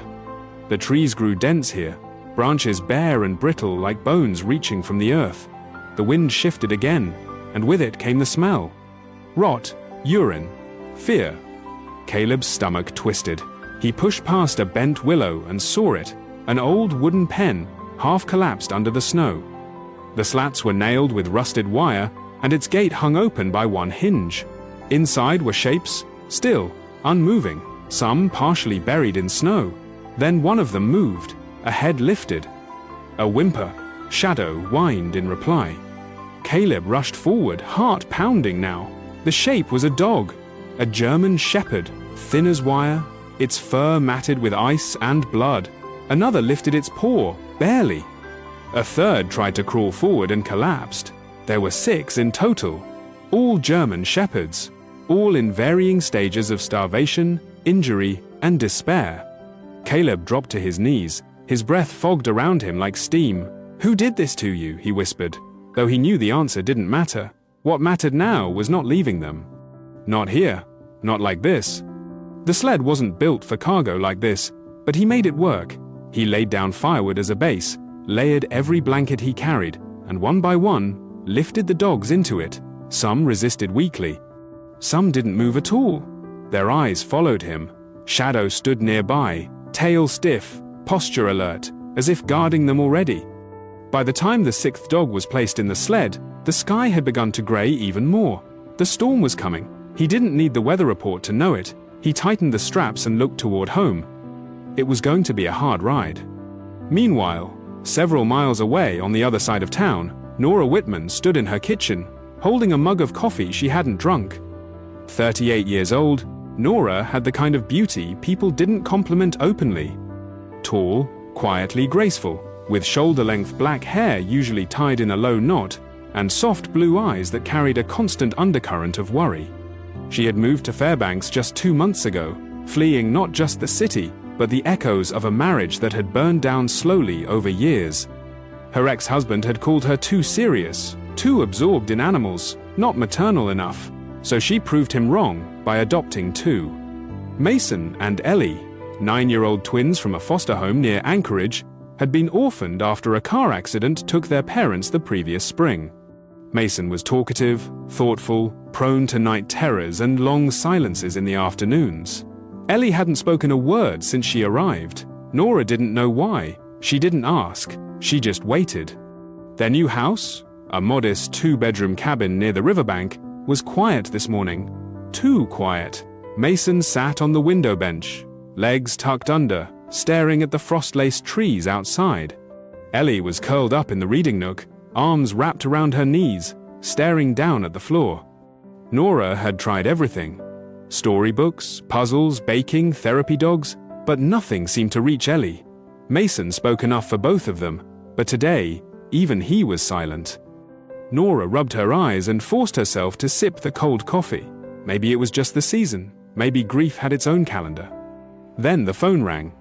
The trees grew dense here, branches bare and brittle like bones reaching from the earth. The wind shifted again, and with it came the smell. Rot, urine, fear. Caleb's stomach twisted. He pushed past a bent willow and saw it, an old wooden pen, half collapsed under the snow. The slats were nailed with rusted wire, and its gate hung open by one hinge. Inside were shapes, still, unmoving, some partially buried in snow. Then one of them moved, a head lifted. A whimper, Shadow whined in reply. Caleb rushed forward, heart pounding now. The shape was a dog, a German shepherd, thin as wire, its fur matted with ice and blood. Another lifted its paw, barely. A third tried to crawl forward and collapsed. There were 6 in total, all German shepherds, all in varying stages of starvation, injury, and despair. Caleb dropped to his knees, his breath fogged around him like steam. "Who did this to you?" he whispered, though he knew the answer didn't matter. What mattered now was not leaving them. Not here, not like this. The sled wasn't built for cargo like this, but he made it work. He laid down firewood as a base, layered every blanket he carried, and one by one, lifted the dogs into it. Some resisted weakly. Some didn't move at all. Their eyes followed him. Shadow stood nearby, tail stiff, posture alert, as if guarding them already. By the time the 6th dog was placed in the sled, the sky had begun to grey even more. The storm was coming. He didn't need the weather report to know it. He tightened the straps and looked toward home. It was going to be a hard ride. Meanwhile, several miles away on the other side of town, Nora Whitman stood in her kitchen, holding a mug of coffee she hadn't drunk. 38 years old, Nora had the kind of beauty people didn't compliment openly. Tall, quietly graceful, with shoulder-length black hair usually tied in a low knot, and soft blue eyes that carried a constant undercurrent of worry. She had moved to Fairbanks just 2 months ago, fleeing not just the city, but the echoes of a marriage that had burned down slowly over years. Her ex-husband had called her too serious, too absorbed in animals, not maternal enough, so she proved him wrong by adopting 2. Mason and Ellie, 9-year-old twins from a foster home near Anchorage, had been orphaned after a car accident took their parents the previous spring. Mason was talkative, thoughtful, prone to night terrors and long silences in the afternoons. Ellie hadn't spoken a word since she arrived. Nora didn't know why. She didn't ask. She just waited. Their new house, a modest 2-bedroom cabin near the riverbank, was quiet this morning. Too quiet. Mason sat on the window bench, legs tucked under, staring at the frost-laced trees outside. Ellie was curled up in the reading nook, arms wrapped around her knees, staring down at the floor. Nora had tried everything. Storybooks, puzzles, baking, therapy dogs, but nothing seemed to reach Ellie. Mason spoke enough for both of them, but today, even he was silent. Nora rubbed her eyes and forced herself to sip the cold coffee. Maybe it was just the season. Maybe grief had its own calendar. Then the phone rang.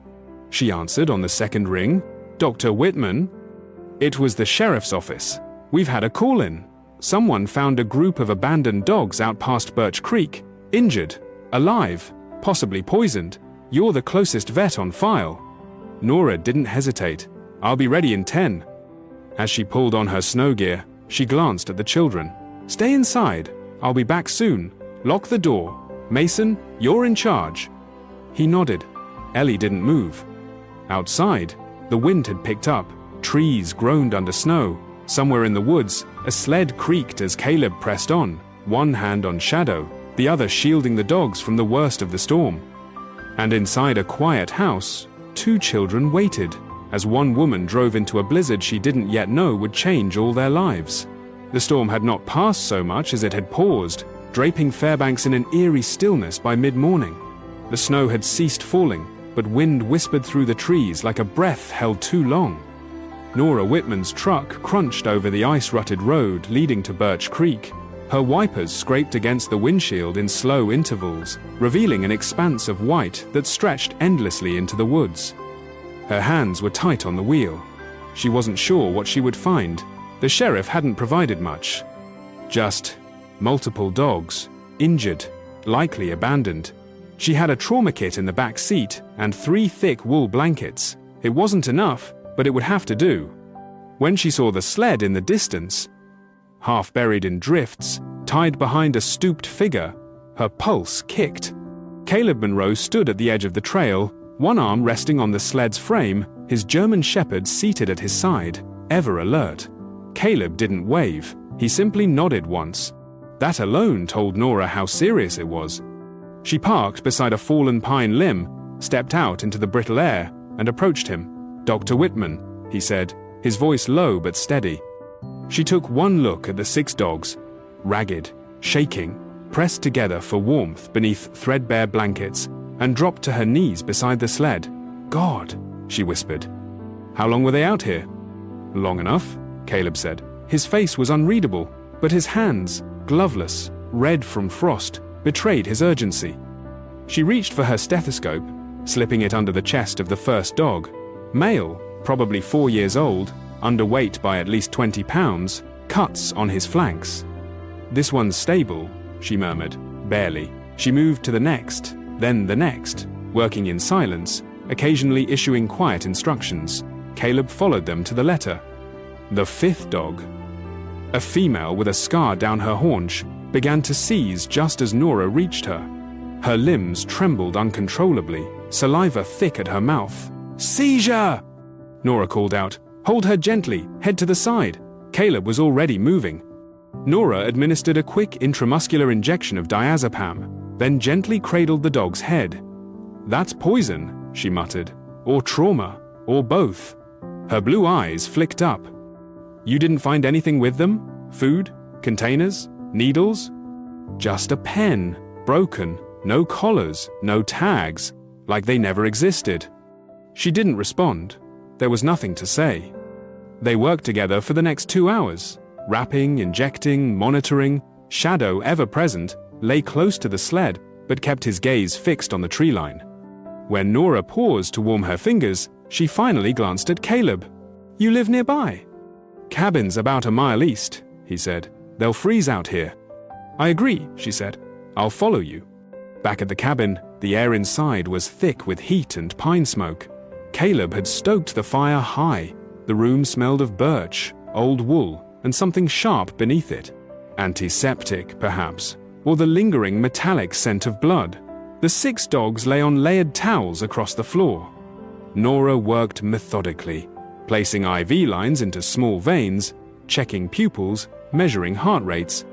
She answered on the second ring. "Dr. Whitman?" It was the sheriff's office. "We've had a call-in. Someone found a group of abandoned dogs out past Birch Creek, injured, alive, possibly poisoned. You're the closest vet on file." Nora didn't hesitate. "I'll be ready in 10. As she pulled on her snow gear, she glanced at the children. "Stay inside. I'll be back soon. Lock the door. Mason, you're in charge." He nodded. Ellie didn't move. Outside, the wind had picked up. Trees groaned under snow. Somewhere in the woods, a sled creaked as Caleb pressed on, one hand on Shadow, the other shielding the dogs from the worst of the storm. And inside a quiet house, 2 children waited, as one woman drove into a blizzard she didn't yet know would change all their lives. The storm had not passed so much as it had paused, draping Fairbanks in an eerie stillness by mid-morning. The snow had ceased falling, but wind whispered through the trees like a breath held too long. Nora Whitman's truck crunched over the ice-rutted road leading to Birch Creek. Her wipers scraped against the windshield in slow intervals, revealing an expanse of white that stretched endlessly into the woods. Her hands were tight on the wheel. She wasn't sure what she would find. The sheriff hadn't provided much. Just multiple dogs, injured, likely abandoned. She had a trauma kit in the back seat and 3 thick wool blankets. It wasn't enough, but it would have to do. When she saw the sled in the distance, half buried in drifts, tied behind a stooped figure, her pulse kicked. Caleb Monroe stood at the edge of the trail, one arm resting on the sled's frame, his German shepherd seated at his side, ever alert. Caleb didn't wave, he simply nodded once. That alone told Nora how serious it was. She parked beside a fallen pine limb, stepped out into the brittle air, and approached him. "Dr. Whitman," he said, his voice low but steady. She took one look at the 6 dogs, ragged, shaking, pressed together for warmth beneath threadbare blankets, and dropped to her knees beside the sled. "God," she whispered. "How long were they out here?" "Long enough," Caleb said. His face was unreadable, but his hands, gloveless, red from frost, betrayed his urgency. She reached for her stethoscope, slipping it under the chest of the first dog. Male, probably 4 years old, underweight by at least 20 pounds, cuts on his flanks. "This one's stable," she murmured, barely. She moved to the next, then the next, working in silence, occasionally issuing quiet instructions. Caleb followed them to the letter. The 5th dog, a female with a scar down her haunch, began to seize just as Nora reached her. Her limbs trembled uncontrollably, saliva thick at her mouth. "Seizure!" Nora called out. "Hold her gently, head to the side." Caleb was already moving. Nora administered a quick intramuscular injection of diazepam, then gently cradled the dog's head. "That's poison," she muttered. "Or trauma, or both." Her blue eyes flicked up. "You didn't find anything with them? Food? Containers? Needles?" "Just a pen, broken, no collars, no tags, like they never existed." She didn't respond. There was nothing to say. They worked together for the next 2 hours, wrapping, injecting, monitoring. Shadow, ever present, lay close to the sled, but kept his gaze fixed on the tree line. When Nora paused to warm her fingers, she finally glanced at Caleb. "You live nearby?" "Cabin's about a mile east," he said. "They'll freeze out here." "I agree," she said. "I'll follow you." Back at the cabin, the air inside was thick with heat and pine smoke. Caleb had stoked the fire high. The room smelled of birch, old wool, and something sharp beneath it. Antiseptic, perhaps, or the lingering metallic scent of blood. The 6 dogs lay on layered towels across the floor. Nora worked methodically, placing IV lines into small veins, checking pupils, measuring heart rates.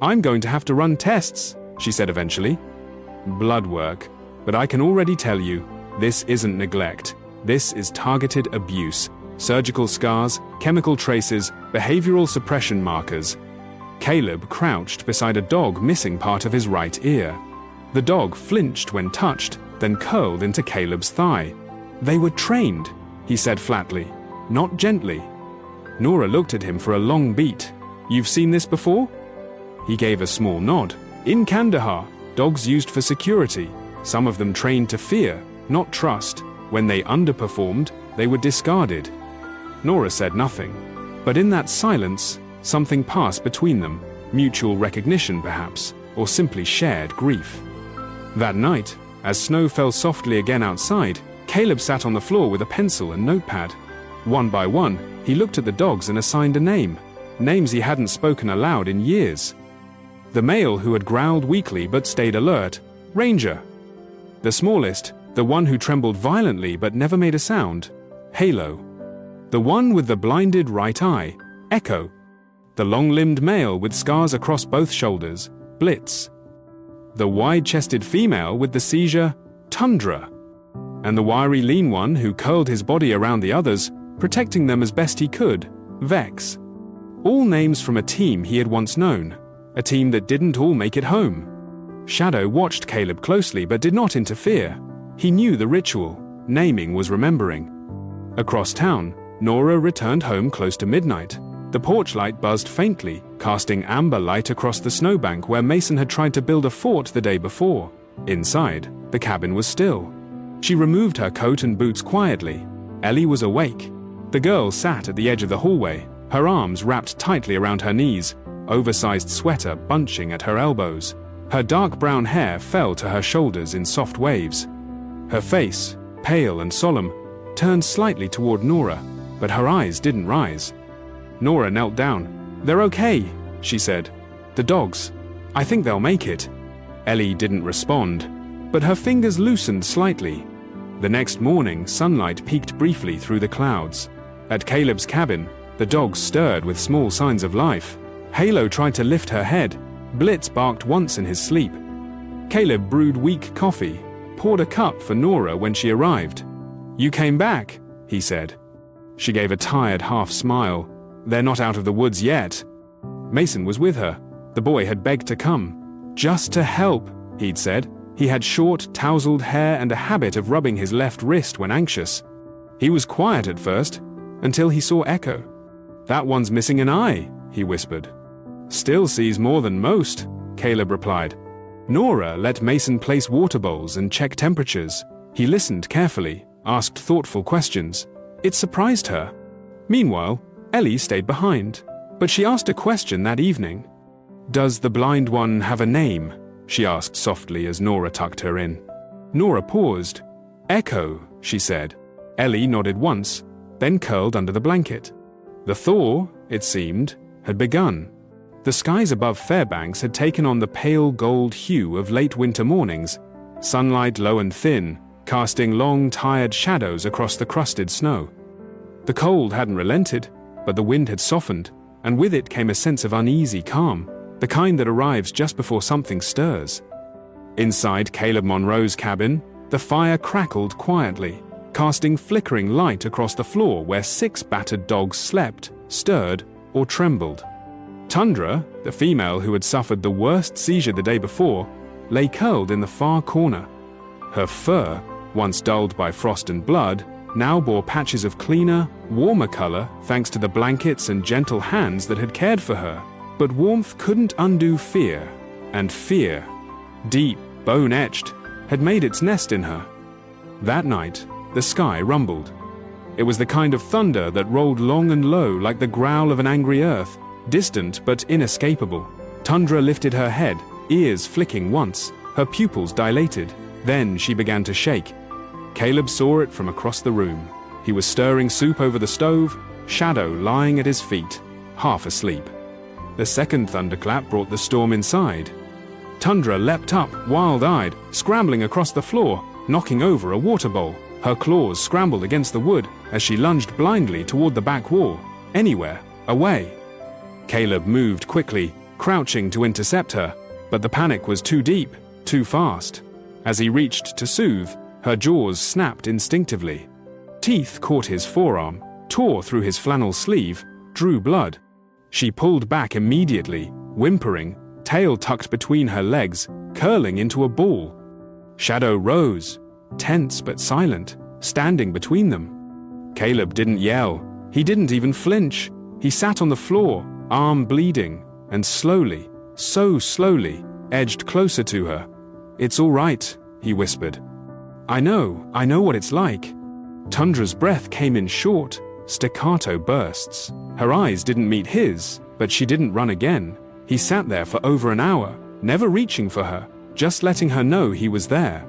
"I'm going to have to run tests," she said eventually. "Blood work, but I can already tell you, this isn't neglect. This is targeted abuse. Surgical scars, chemical traces, behavioral suppression markers." Caleb crouched beside a dog missing part of his right ear. The dog flinched when touched, then curled into Caleb's thigh. "They were trained," he said flatly, "not gently." Nora looked at him for a long beat. "You've seen this before?" He gave a small nod. "In Kandahar, dogs used for security, some of them trained to fear, not trust. When they underperformed, they were discarded." Nora said nothing. But in that silence, something passed between them, mutual recognition perhaps, or simply shared grief. That night, as snow fell softly again outside, Caleb sat on the floor with a pencil and notepad. One by one, he looked at the dogs and assigned a name, names he hadn't spoken aloud in years. The male who had growled weakly but stayed alert, Ranger. The smallest, the one who trembled violently but never made a sound, Halo. The one with the blinded right eye, Echo. The long-limbed male with scars across both shoulders, Blitz. The wide-chested female with the seizure, Tundra. And the wiry lean one who curled his body around the others, protecting them as best he could, Vex. All names from a team he had once known, a team that didn't all make it home. Shadow watched Caleb closely but did not interfere. He knew the ritual. Naming was remembering. Across town, Nora returned home close to midnight. The porch light buzzed faintly, casting amber light across the snowbank where Mason had tried to build a fort the day before. Inside, the cabin was still. She removed her coat and boots quietly. Ellie was awake. The girl sat at the edge of the hallway, her arms wrapped tightly around her knees, oversized sweater bunching at her elbows. Her dark brown hair fell to her shoulders in soft waves. Her face, pale and solemn, turned slightly toward Nora, but her eyes didn't rise. Nora knelt down. "They're okay," she said. "The dogs. I think they'll make it." Ellie didn't respond, but her fingers loosened slightly. The next morning, sunlight peeked briefly through the clouds. At Caleb's cabin, the dogs stirred with small signs of life. Halo tried to lift her head. Blitz barked once in his sleep. Caleb brewed weak coffee, poured a cup for Nora when she arrived. "You came back," he said. She gave a tired half smile. "They're not out of the woods yet." Mason was with her. The boy had begged to come. "Just to help," he'd said. He had short, tousled hair and a habit of rubbing his left wrist when anxious. He was quiet at first, until he saw Echo. "That one's missing an eye," he whispered. "Still sees more than most," Caleb replied. Nora let Mason place water bowls and check temperatures. He listened carefully, asked thoughtful questions. It surprised her. Meanwhile, Ellie stayed behind, but she asked a question that evening. "Does the blind one have a name?" she asked softly as Nora tucked her in. Nora paused. "Echo," she said. Ellie nodded once, then curled under the blanket. The thaw, it seemed, had begun. The skies above Fairbanks had taken on the pale gold hue of late winter mornings, sunlight low and thin, casting long, tired shadows across the crusted snow. The cold hadn't relented, but the wind had softened, and with it came a sense of uneasy calm, the kind that arrives just before something stirs. Inside Caleb Monroe's cabin, the fire crackled quietly, casting flickering light across the floor where 6 battered dogs slept, stirred, or trembled. Tundra, the female who had suffered the worst seizure the day before, lay curled in the far corner. Her fur, once dulled by frost and blood, now bore patches of cleaner, warmer color thanks to the blankets and gentle hands that had cared for her. But warmth couldn't undo fear, and fear, deep, bone-etched, had made its nest in her. That night, the sky rumbled. It was the kind of thunder that rolled long and low like the growl of an angry earth, distant but inescapable. Tundra lifted her head, ears flicking once, her pupils dilated. Then she began to shake. Caleb saw it from across the room. He was stirring soup over the stove, Shadow lying at his feet, half asleep. The second thunderclap brought the storm inside. Tundra leapt up, wild-eyed, scrambling across the floor, knocking over a water bowl. Her claws scrambled against the wood as she lunged blindly toward the back wall. Anywhere, away. Caleb moved quickly, crouching to intercept her, but the panic was too deep, too fast. As he reached to soothe, her jaws snapped instinctively. Teeth caught his forearm, tore through his flannel sleeve, drew blood. She pulled back immediately, whimpering, tail tucked between her legs, curling into a ball. Shadow rose, tense but silent, standing between them. Caleb didn't yell. He didn't even flinch. He sat on the floor, arm bleeding, and slowly, so slowly, edged closer to her. "It's all right," he whispered. I know what it's like." Tundra's breath came in short, staccato bursts. Her eyes didn't meet his, but she didn't run again. He sat there for over an hour, never reaching for her, just letting her know he was there.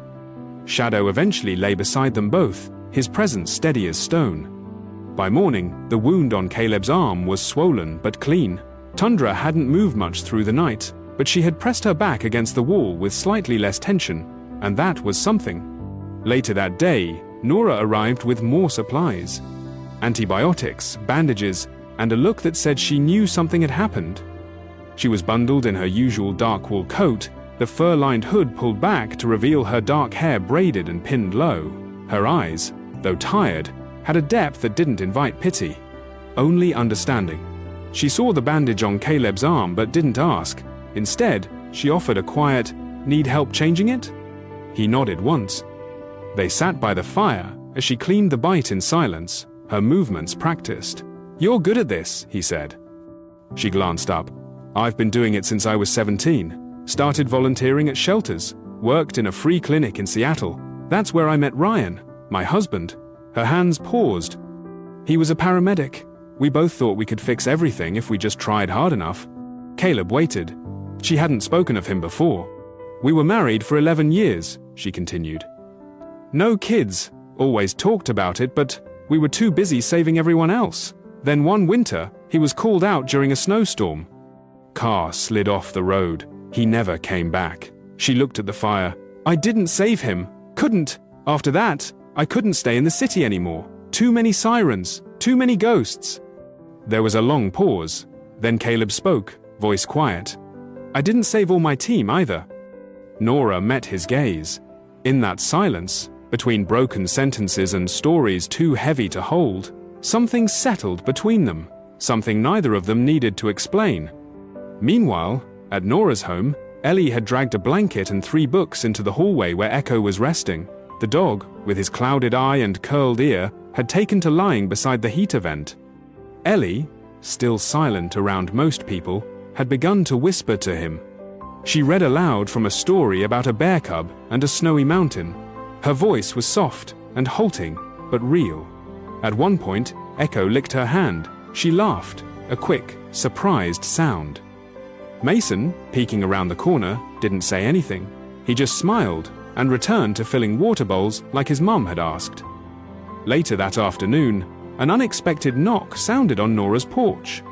Shadow eventually lay beside them both, his presence steady as stone. By morning, the wound on Caleb's arm was swollen but clean. Tundra hadn't moved much through the night, but she had pressed her back against the wall with slightly less tension, and that was something. Later that day, Nora arrived with more supplies. Antibiotics, bandages, and a look that said she knew something had happened. She was bundled in her usual dark wool coat, the fur-lined hood pulled back to reveal her dark hair braided and pinned low. Her eyes, though tired, had a depth that didn't invite pity, only understanding. She saw the bandage on Caleb's arm but didn't ask. Instead, she offered a quiet, "Need help changing it?" He nodded once. They sat by the fire as she cleaned the bite in silence, her movements practiced. "You're good at this," he said. She glanced up. "I've been doing it since I was 17. Started volunteering at shelters, worked in a free clinic in Seattle. That's where I met Ryan, my husband." Her hands paused. "He was a paramedic. We both thought we could fix everything if we just tried hard enough." Caleb waited. She hadn't spoken of him before. "We were married for 11 years, she continued. "No kids, always talked about it, but we were too busy saving everyone else. Then one winter, he was called out during a snowstorm. Car slid off the road. He never came back." She looked at the fire. "I didn't save him. Couldn't. After that, I couldn't stay in the city anymore. Too many sirens, too many ghosts." There was a long pause. Then Caleb spoke, voice quiet. "I didn't save all my team either." Nora met his gaze. In that silence, between broken sentences and stories too heavy to hold, something settled between them, something neither of them needed to explain. Meanwhile, at Nora's home, Ellie had dragged a blanket and 3 books into the hallway where Echo was resting. The dog, with his clouded eye and curled ear, had taken to lying beside the heater vent. Ellie, still silent around most people, had begun to whisper to him. She read aloud from a story about a bear cub and a snowy mountain. Her voice was soft and halting, but real. At one point, Echo licked her hand. She laughed, a quick, surprised sound. Mason, peeking around the corner, didn't say anything. He just smiled and returned to filling water bowls like his mum had asked. Later that afternoon, an unexpected knock sounded on Nora's porch.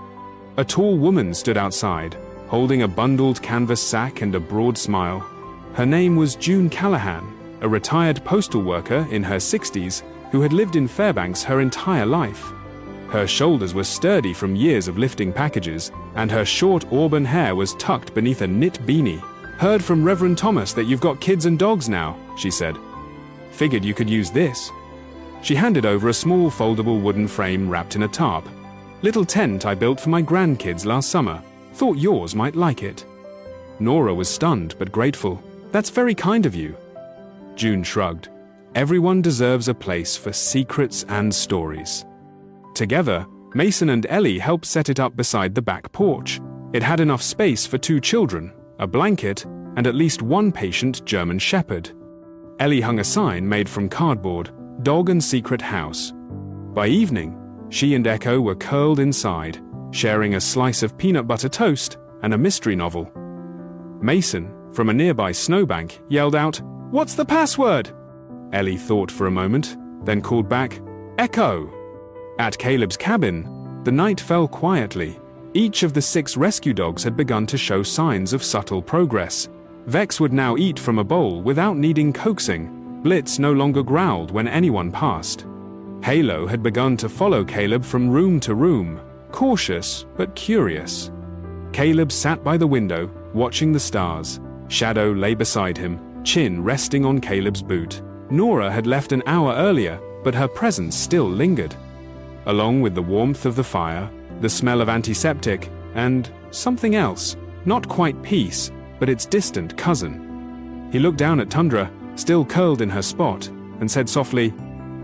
A tall woman stood outside, holding a bundled canvas sack and a broad smile. Her name was June Callahan, a retired postal worker in her 60s who had lived in Fairbanks her entire life. Her shoulders were sturdy from years of lifting packages, and her short auburn hair was tucked beneath a knit beanie. "Heard from Reverend Thomas that you've got kids and dogs now," she said. "Figured you could use this." She handed over a small foldable wooden frame wrapped in a tarp. "Little tent I built for my grandkids last summer. Thought yours might like it." Nora was stunned but grateful. "That's very kind of you." June shrugged. Everyone deserves a place for secrets and stories. Together, Mason and Ellie helped set it up beside the back porch. It had enough space for 2 children, a blanket, and at least 1 patient German shepherd. Ellie hung a sign made from cardboard, "Dog and Secret House." By evening, she and Echo were curled inside, sharing a slice of peanut butter toast and a mystery novel. Mason, from a nearby snowbank, yelled out, "What's the password?" Ellie thought for a moment, then called back, "Echo." At Caleb's cabin, the night fell quietly. Each of the 6 rescue dogs had begun to show signs of subtle progress. Vex would now eat from a bowl without needing coaxing. Blitz no longer growled when anyone passed. Halo had begun to follow Caleb from room to room, cautious but curious. Caleb sat by the window, watching the stars. Shadow lay beside him, chin resting on Caleb's boot. Nora had left an hour earlier, but her presence still lingered. Along with the warmth of the fire, the smell of antiseptic, and something else, not quite peace, but its distant cousin. He looked down at Tundra, still curled in her spot, and said softly,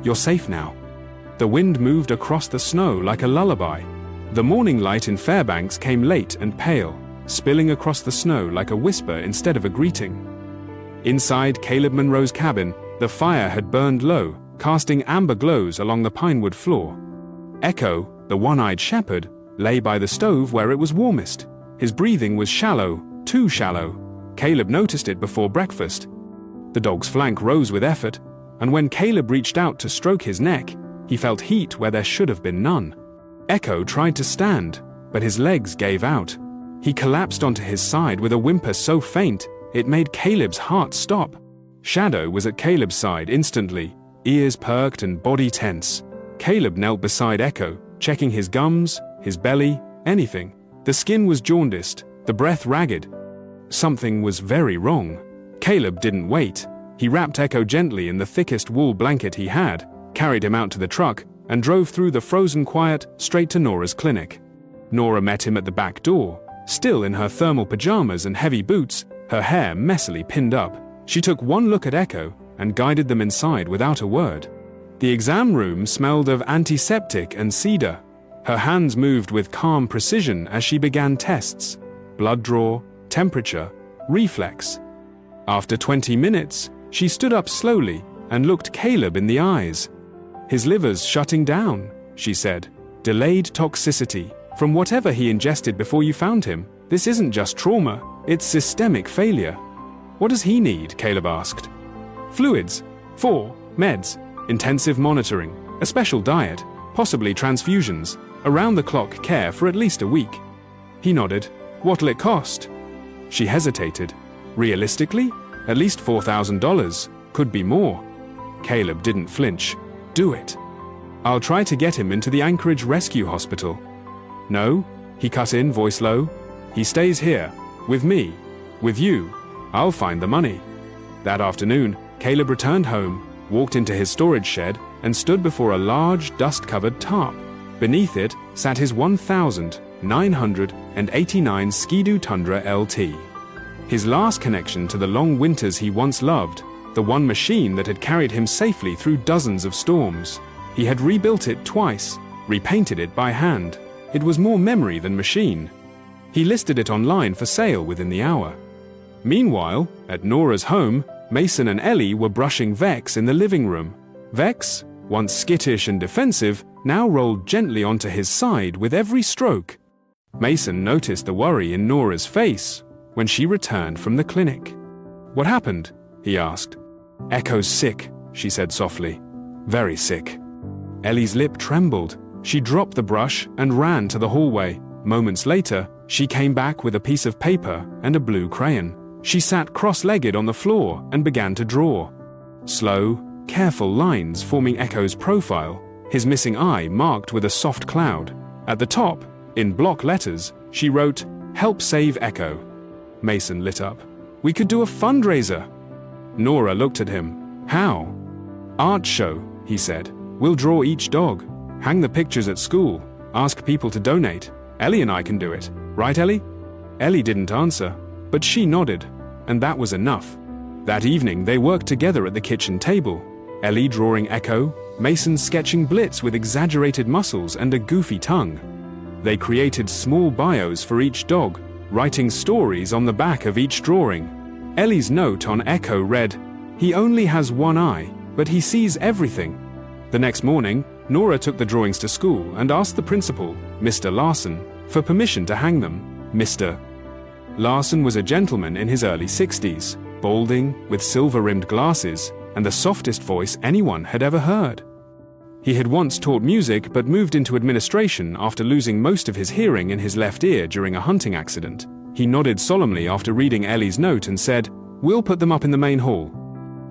"You're safe now." The wind moved across the snow like a lullaby. The morning light in Fairbanks came late and pale, spilling across the snow like a whisper instead of a greeting. Inside Caleb Monroe's cabin, the fire had burned low, casting amber glows along the pinewood floor. Echo, the one-eyed shepherd, lay by the stove where it was warmest. His breathing was shallow, too shallow. Caleb noticed it before breakfast. The dog's flank rose with effort, and when Caleb reached out to stroke his neck, he felt heat where there should have been none. Echo tried to stand, but his legs gave out. He collapsed onto his side with a whimper so faint, it made Caleb's heart stop. Shadow was at Caleb's side instantly, ears perked and body tense. Caleb knelt beside Echo, checking his gums, his belly, anything. The skin was jaundiced, the breath ragged. Something was very wrong. Caleb didn't wait. He wrapped Echo gently in the thickest wool blanket he had, carried him out to the truck, and drove through the frozen quiet straight to Nora's clinic. Nora met him at the back door, still in her thermal pajamas and heavy boots, her hair messily pinned up. She took one look at Echo and guided them inside without a word. The exam room smelled of antiseptic and cedar. Her hands moved with calm precision as she began tests: blood draw, temperature, reflex. After 20 minutes, she stood up slowly and looked Caleb in the eyes. "His liver's shutting down," she said. "Delayed toxicity from whatever he ingested before you found him. This isn't just trauma, it's systemic failure." "What does he need?" Caleb asked. "Fluids, 4 meds, intensive monitoring, a special diet, possibly transfusions, around-the-clock care for at least a week." He nodded. "What'll it cost?" She hesitated. "Realistically, at least $4,000, could be more." Caleb didn't flinch. "Do it. I'll try to get him into the Anchorage Rescue Hospital." "No," he cut in, voice low. "He stays here, with me, with you. I'll find the money." That afternoon, Caleb returned home, walked into his storage shed, and stood before a large, dust-covered tarp. Beneath it sat his 1989 Ski-Doo Tundra LT. His last connection to the long winters he once loved, the one machine that had carried him safely through dozens of storms. He had rebuilt it twice, repainted it by hand. It was more memory than machine. He listed it online for sale within the hour. Meanwhile, at Nora's home, Mason and Ellie were brushing Vex in the living room. Vex, once skittish and defensive, now rolled gently onto his side with every stroke. Mason noticed the worry in Nora's face when she returned from the clinic. "What happened?" he asked. "Echo's sick," she said softly. "Very sick." Ellie's lip trembled. She dropped the brush and ran to the hallway. Moments later, she came back with a piece of paper and a blue crayon. She sat cross-legged on the floor and began to draw. Slow, careful lines forming Echo's profile, his missing eye marked with a soft cloud. At the top, in block letters, she wrote, "Help save Echo." Mason lit up. "We could do a fundraiser." Nora looked at him. "How?" "Art show," he said. "We'll draw each dog, hang the pictures at school, ask people to donate. Ellie and I can do it. Right, Ellie?" Ellie didn't answer, but she nodded, and that was enough. That evening they worked together at the kitchen table, Ellie drawing Echo, Mason sketching Blitz with exaggerated muscles and a goofy tongue. They created small bios for each dog, writing stories on the back of each drawing. Ellie's note on Echo read, "He only has one eye, but he sees everything." The next morning, Nora took the drawings to school and asked the principal, Mr. Larson, for permission to hang them. Mr. Larson was a gentleman in his early 60s, balding, with silver-rimmed glasses, and the softest voice anyone had ever heard. He had once taught music but moved into administration after losing most of his hearing in his left ear during a hunting accident. He nodded solemnly after reading Ellie's note and said, "We'll put them up in the main hall."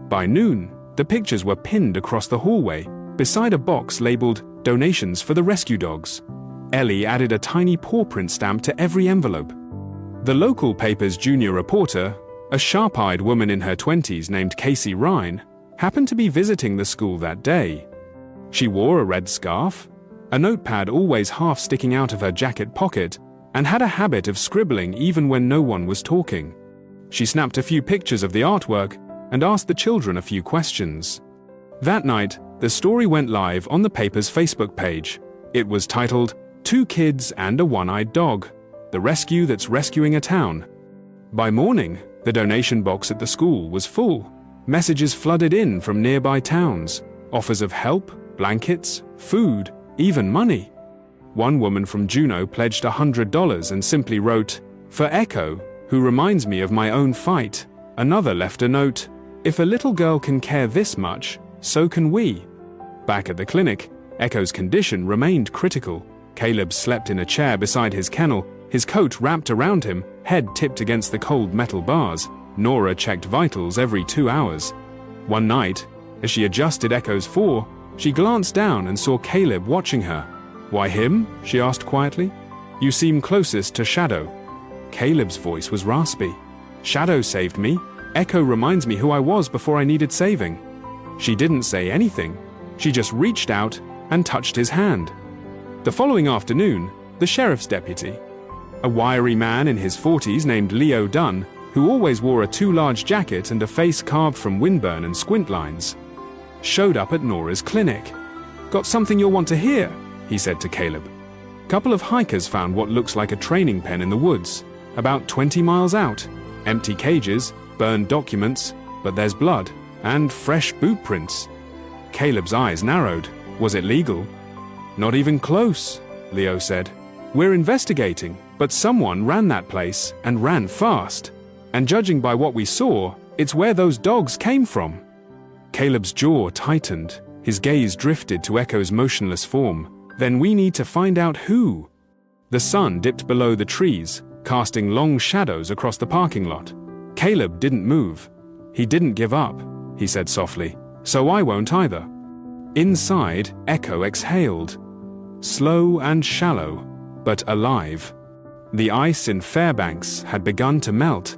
By noon, the pictures were pinned across the hallway, beside a box labeled "Donations for the Rescue Dogs." Ellie added a tiny paw print stamp to every envelope. The local paper's junior reporter, a sharp-eyed woman in her 20s named Casey Ryan, happened to be visiting the school that day. She wore a red scarf, a notepad always half sticking out of her jacket pocket, and had a habit of scribbling even when no one was talking. She snapped a few pictures of the artwork and asked the children a few questions. That night, the story went live on the paper's Facebook page. It was titled, 2 kids and a one-eyed dog. The rescue that's rescuing a town. By morning, the donation box at the school was full. Messages flooded in from nearby towns. Offers of help, blankets, food, even money. One woman from Juneau pledged $100 and simply wrote, "For Echo, who reminds me of my own fight." Another left a note, "If a little girl can care this much, so can we." Back at the clinic, Echo's condition remained critical. Caleb slept in a chair beside his kennel, his coat wrapped around him, head tipped against the cold metal bars. Nora checked vitals every 2 hours. One night, as she adjusted Echo's 4, she glanced down and saw Caleb watching her. "Why him?" she asked quietly. "You seem closest to Shadow." Caleb's voice was raspy. "Shadow saved me. Echo reminds me who I was before I needed saving." She didn't say anything. She just reached out and touched his hand. The following afternoon, the sheriff's deputy, a wiry man in his 40s named Leo Dunn, who always wore a too-large jacket and a face carved from windburn and squint lines, showed up at Nora's clinic. "Got something you'll want to hear," he said to Caleb. Couple of hikers found what looks like a training pen in the woods, about 20 miles out. Empty cages, burned documents, but there's blood, and fresh boot prints. Caleb's eyes narrowed. Was it legal? "Not even close," Leo said. "We're investigating, but someone ran that place and ran fast. And judging by what we saw, it's where those dogs came from." Caleb's jaw tightened. His gaze drifted to Echo's motionless form. "Then we need to find out who." The sun dipped below the trees, casting long shadows across the parking lot. Caleb didn't move. "He didn't give up," he said softly. "So I won't either." Inside, Echo exhaled. Slow and shallow, but alive. The ice in Fairbanks had begun to melt.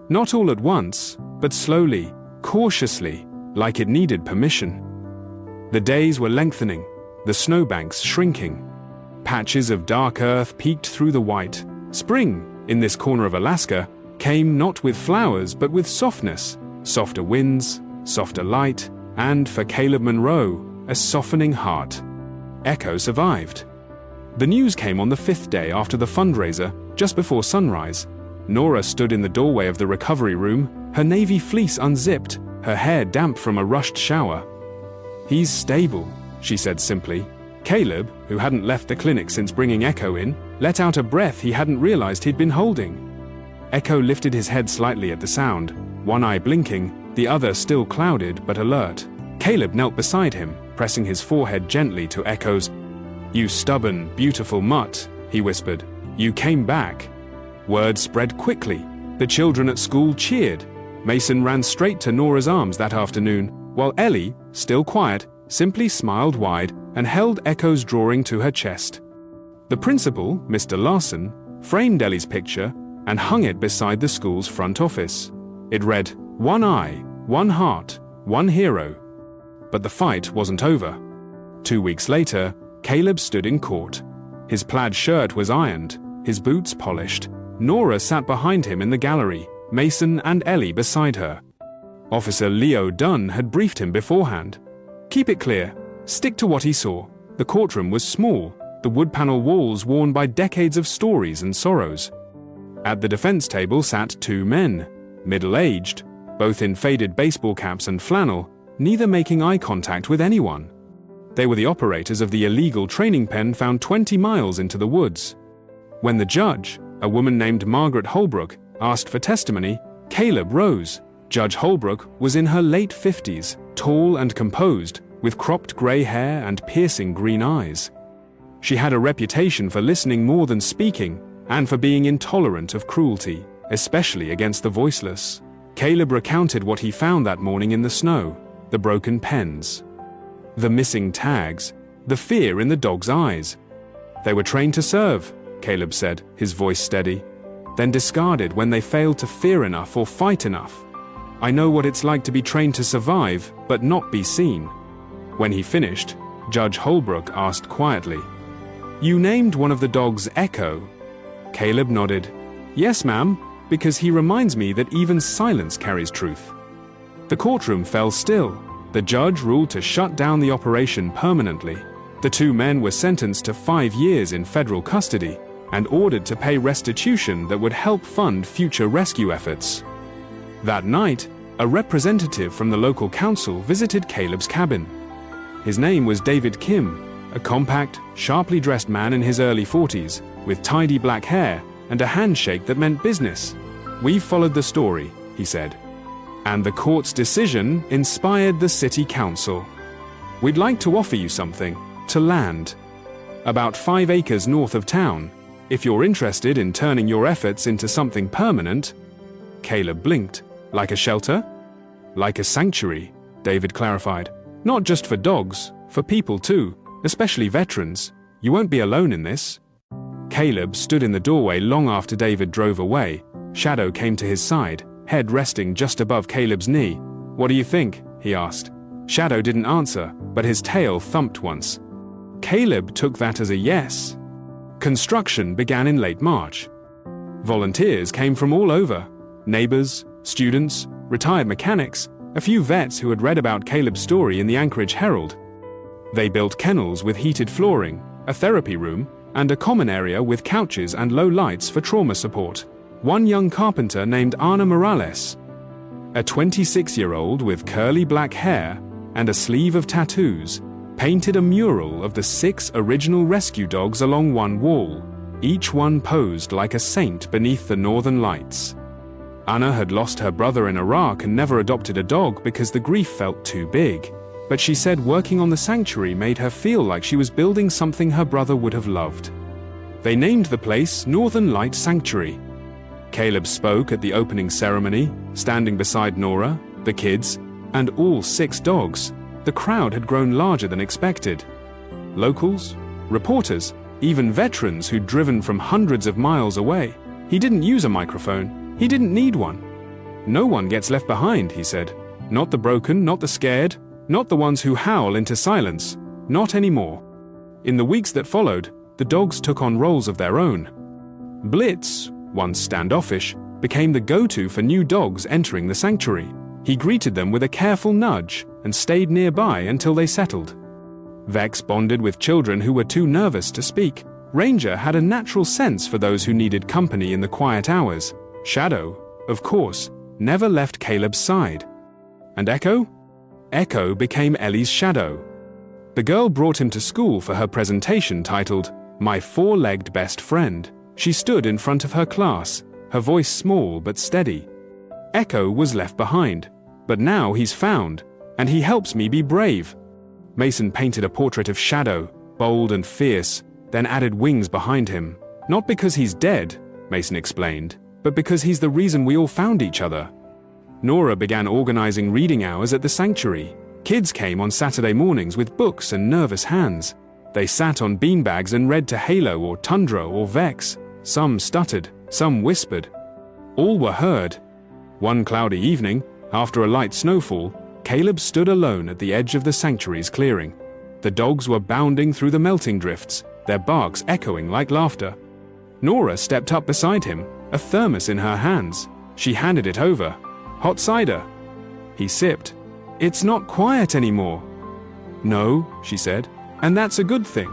Not all at once, but slowly, cautiously, like it needed permission. The days were lengthening, the snowbanks shrinking. Patches of dark earth peeked through the white. Spring, in this corner of Alaska, came not with flowers but with softness, softer winds, softer light, and for Caleb Monroe, a softening heart. Echo survived. The news came on the 5th day after the fundraiser, just before sunrise. Nora stood in the doorway of the recovery room, her navy fleece unzipped, her hair damp from a rushed shower. "He's stable," she said simply. Caleb, who hadn't left the clinic since bringing Echo in, let out a breath he hadn't realized he'd been holding. Echo lifted his head slightly at the sound, one eye blinking, the other still clouded but alert. Caleb knelt beside him, pressing his forehead gently to Echo's. "You stubborn, beautiful mutt," he whispered. "You came back." Word spread quickly. The children at school cheered. Mason ran straight to Nora's arms that afternoon, while Ellie, still quiet, simply smiled wide and held Echo's drawing to her chest. The principal, Mr. Larson, framed Ellie's picture and hung it beside the school's front office. It read, "One eye, one heart, one hero." But the fight wasn't over. 2 weeks later, Caleb stood in court. His plaid shirt was ironed, his boots polished. Nora sat behind him in the gallery, Mason and Ellie beside her. Officer Leo Dunn had briefed him beforehand. "Keep it clear. Stick to what he saw." The courtroom was small, the wood panel walls worn by decades of stories and sorrows. At the defense table sat 2 men, middle-aged, both in faded baseball caps and flannel, neither making eye contact with anyone. They were the operators of the illegal training pen found 20 miles into the woods. When the judge, a woman named Margaret Holbrook, asked for testimony, Caleb rose. Judge Holbrook was in her late 50s, tall and composed, with cropped grey hair and piercing green eyes. She had a reputation for listening more than speaking, and for being intolerant of cruelty, especially against the voiceless. Caleb recounted what he found that morning in the snow, the broken pens, the missing tags, the fear in the dog's eyes. "They were trained to serve," Caleb said, his voice steady, "then discarded when they failed to fear enough or fight enough. I know what it's like to be trained to survive, but not be seen." When he finished, Judge Holbrook asked quietly, "You named one of the dogs Echo." Caleb nodded. "Yes, ma'am, because he reminds me that even silence carries truth." The courtroom fell still. The judge ruled to shut down the operation permanently. The two men were sentenced to 5 years in federal custody and ordered to pay restitution that would help fund future rescue efforts. That night, a representative from the local council visited Caleb's cabin. His name was David Kim, a compact, sharply dressed man in his early 40s, with tidy black hair and a handshake that meant business. "We've followed the story," he said, "and the court's decision inspired the city council. We'd like to offer you something, to land. About 5 acres north of town, if you're interested in turning your efforts into something permanent." Caleb blinked. "Like a shelter?" "Like a sanctuary," David clarified. "Not just for dogs, for people too, especially veterans. You won't be alone in this." Caleb stood in the doorway long after David drove away. Shadow came to his side, head resting just above Caleb's knee. "What do you think?" he asked. Shadow didn't answer, but his tail thumped once. Caleb took that as a yes. Construction began in late March. Volunteers came from all over. Neighbors, students, retired mechanics, a few vets who had read about Caleb's story in the Anchorage Herald. They built kennels with heated flooring, a therapy room, and a common area with couches and low lights for trauma support. One young carpenter named Ana Morales, a 26-year-old with curly black hair and a sleeve of tattoos, painted a mural of the 6 original rescue dogs along one wall, each one posed like a saint beneath the northern lights. Ana had lost her brother in Iraq and never adopted a dog because the grief felt too big. But she said working on the sanctuary made her feel like she was building something her brother would have loved. They named the place Northern Light Sanctuary. Caleb spoke at the opening ceremony, standing beside Nora, the kids, and all 6 dogs. The crowd had grown larger than expected. Locals, reporters, even veterans who'd driven from hundreds of miles away. He didn't use a microphone. He didn't need one. "No one gets left behind," he said. "Not the broken, not the scared, not the ones who howl into silence. Not anymore." In the weeks that followed, the dogs took on roles of their own. Blitz, once standoffish, became the go-to for new dogs entering the sanctuary. He greeted them with a careful nudge and stayed nearby until they settled. Vex bonded with children who were too nervous to speak. Ranger had a natural sense for those who needed company in the quiet hours. Shadow, of course, never left Caleb's side. And Echo? Echo became Ellie's shadow. The girl brought him to school for her presentation titled, "My Four-Legged Best Friend." She stood in front of her class, her voice small but steady. Echo was left behind, but now he's found, and he helps me be brave. Mason painted a portrait of Shadow, bold and fierce, then added wings behind him. "Not because he's dead," Mason explained, "but because he's the reason we all found each other." Nora began organizing reading hours at the sanctuary. Kids came on Saturday mornings with books and nervous hands. They sat on beanbags and read to Halo or Tundra or Vex. Some stuttered, some whispered. All were heard. One cloudy evening, after a light snowfall, Caleb stood alone at the edge of the sanctuary's clearing. The dogs were bounding through the melting drifts, their barks echoing like laughter. Nora stepped up beside him, a thermos in her hands. She handed it over. "Hot cider." He sipped. "It's not quiet anymore." "No," she said, "and that's a good thing."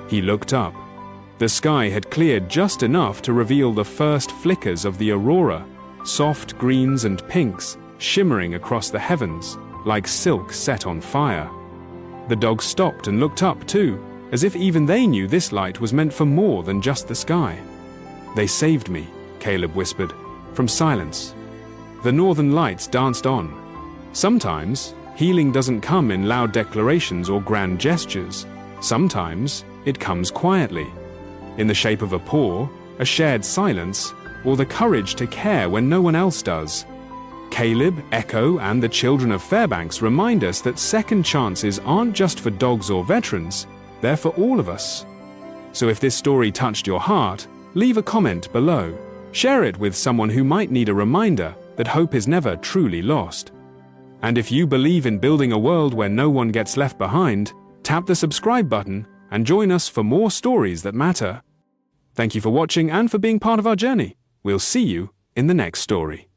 He looked up. The sky had cleared just enough to reveal the first flickers of the aurora, soft greens and pinks shimmering across the heavens, like silk set on fire. The dogs stopped and looked up too, as if even they knew this light was meant for more than just the sky. "They saved me," Caleb whispered, "from silence." The northern lights danced on. Sometimes, healing doesn't come in loud declarations or grand gestures. Sometimes, it comes quietly, in the shape of a paw, a shared silence, or the courage to care when no one else does. Caleb, Echo, and the children of Fairbanks remind us that second chances aren't just for dogs or veterans, they're for all of us. So if this story touched your heart, leave a comment below. Share it with someone who might need a reminder that hope is never truly lost. And if you believe in building a world where no one gets left behind, tap the subscribe button and join us for more stories that matter. Thank you for watching and for being part of our journey. We'll see you in the next story.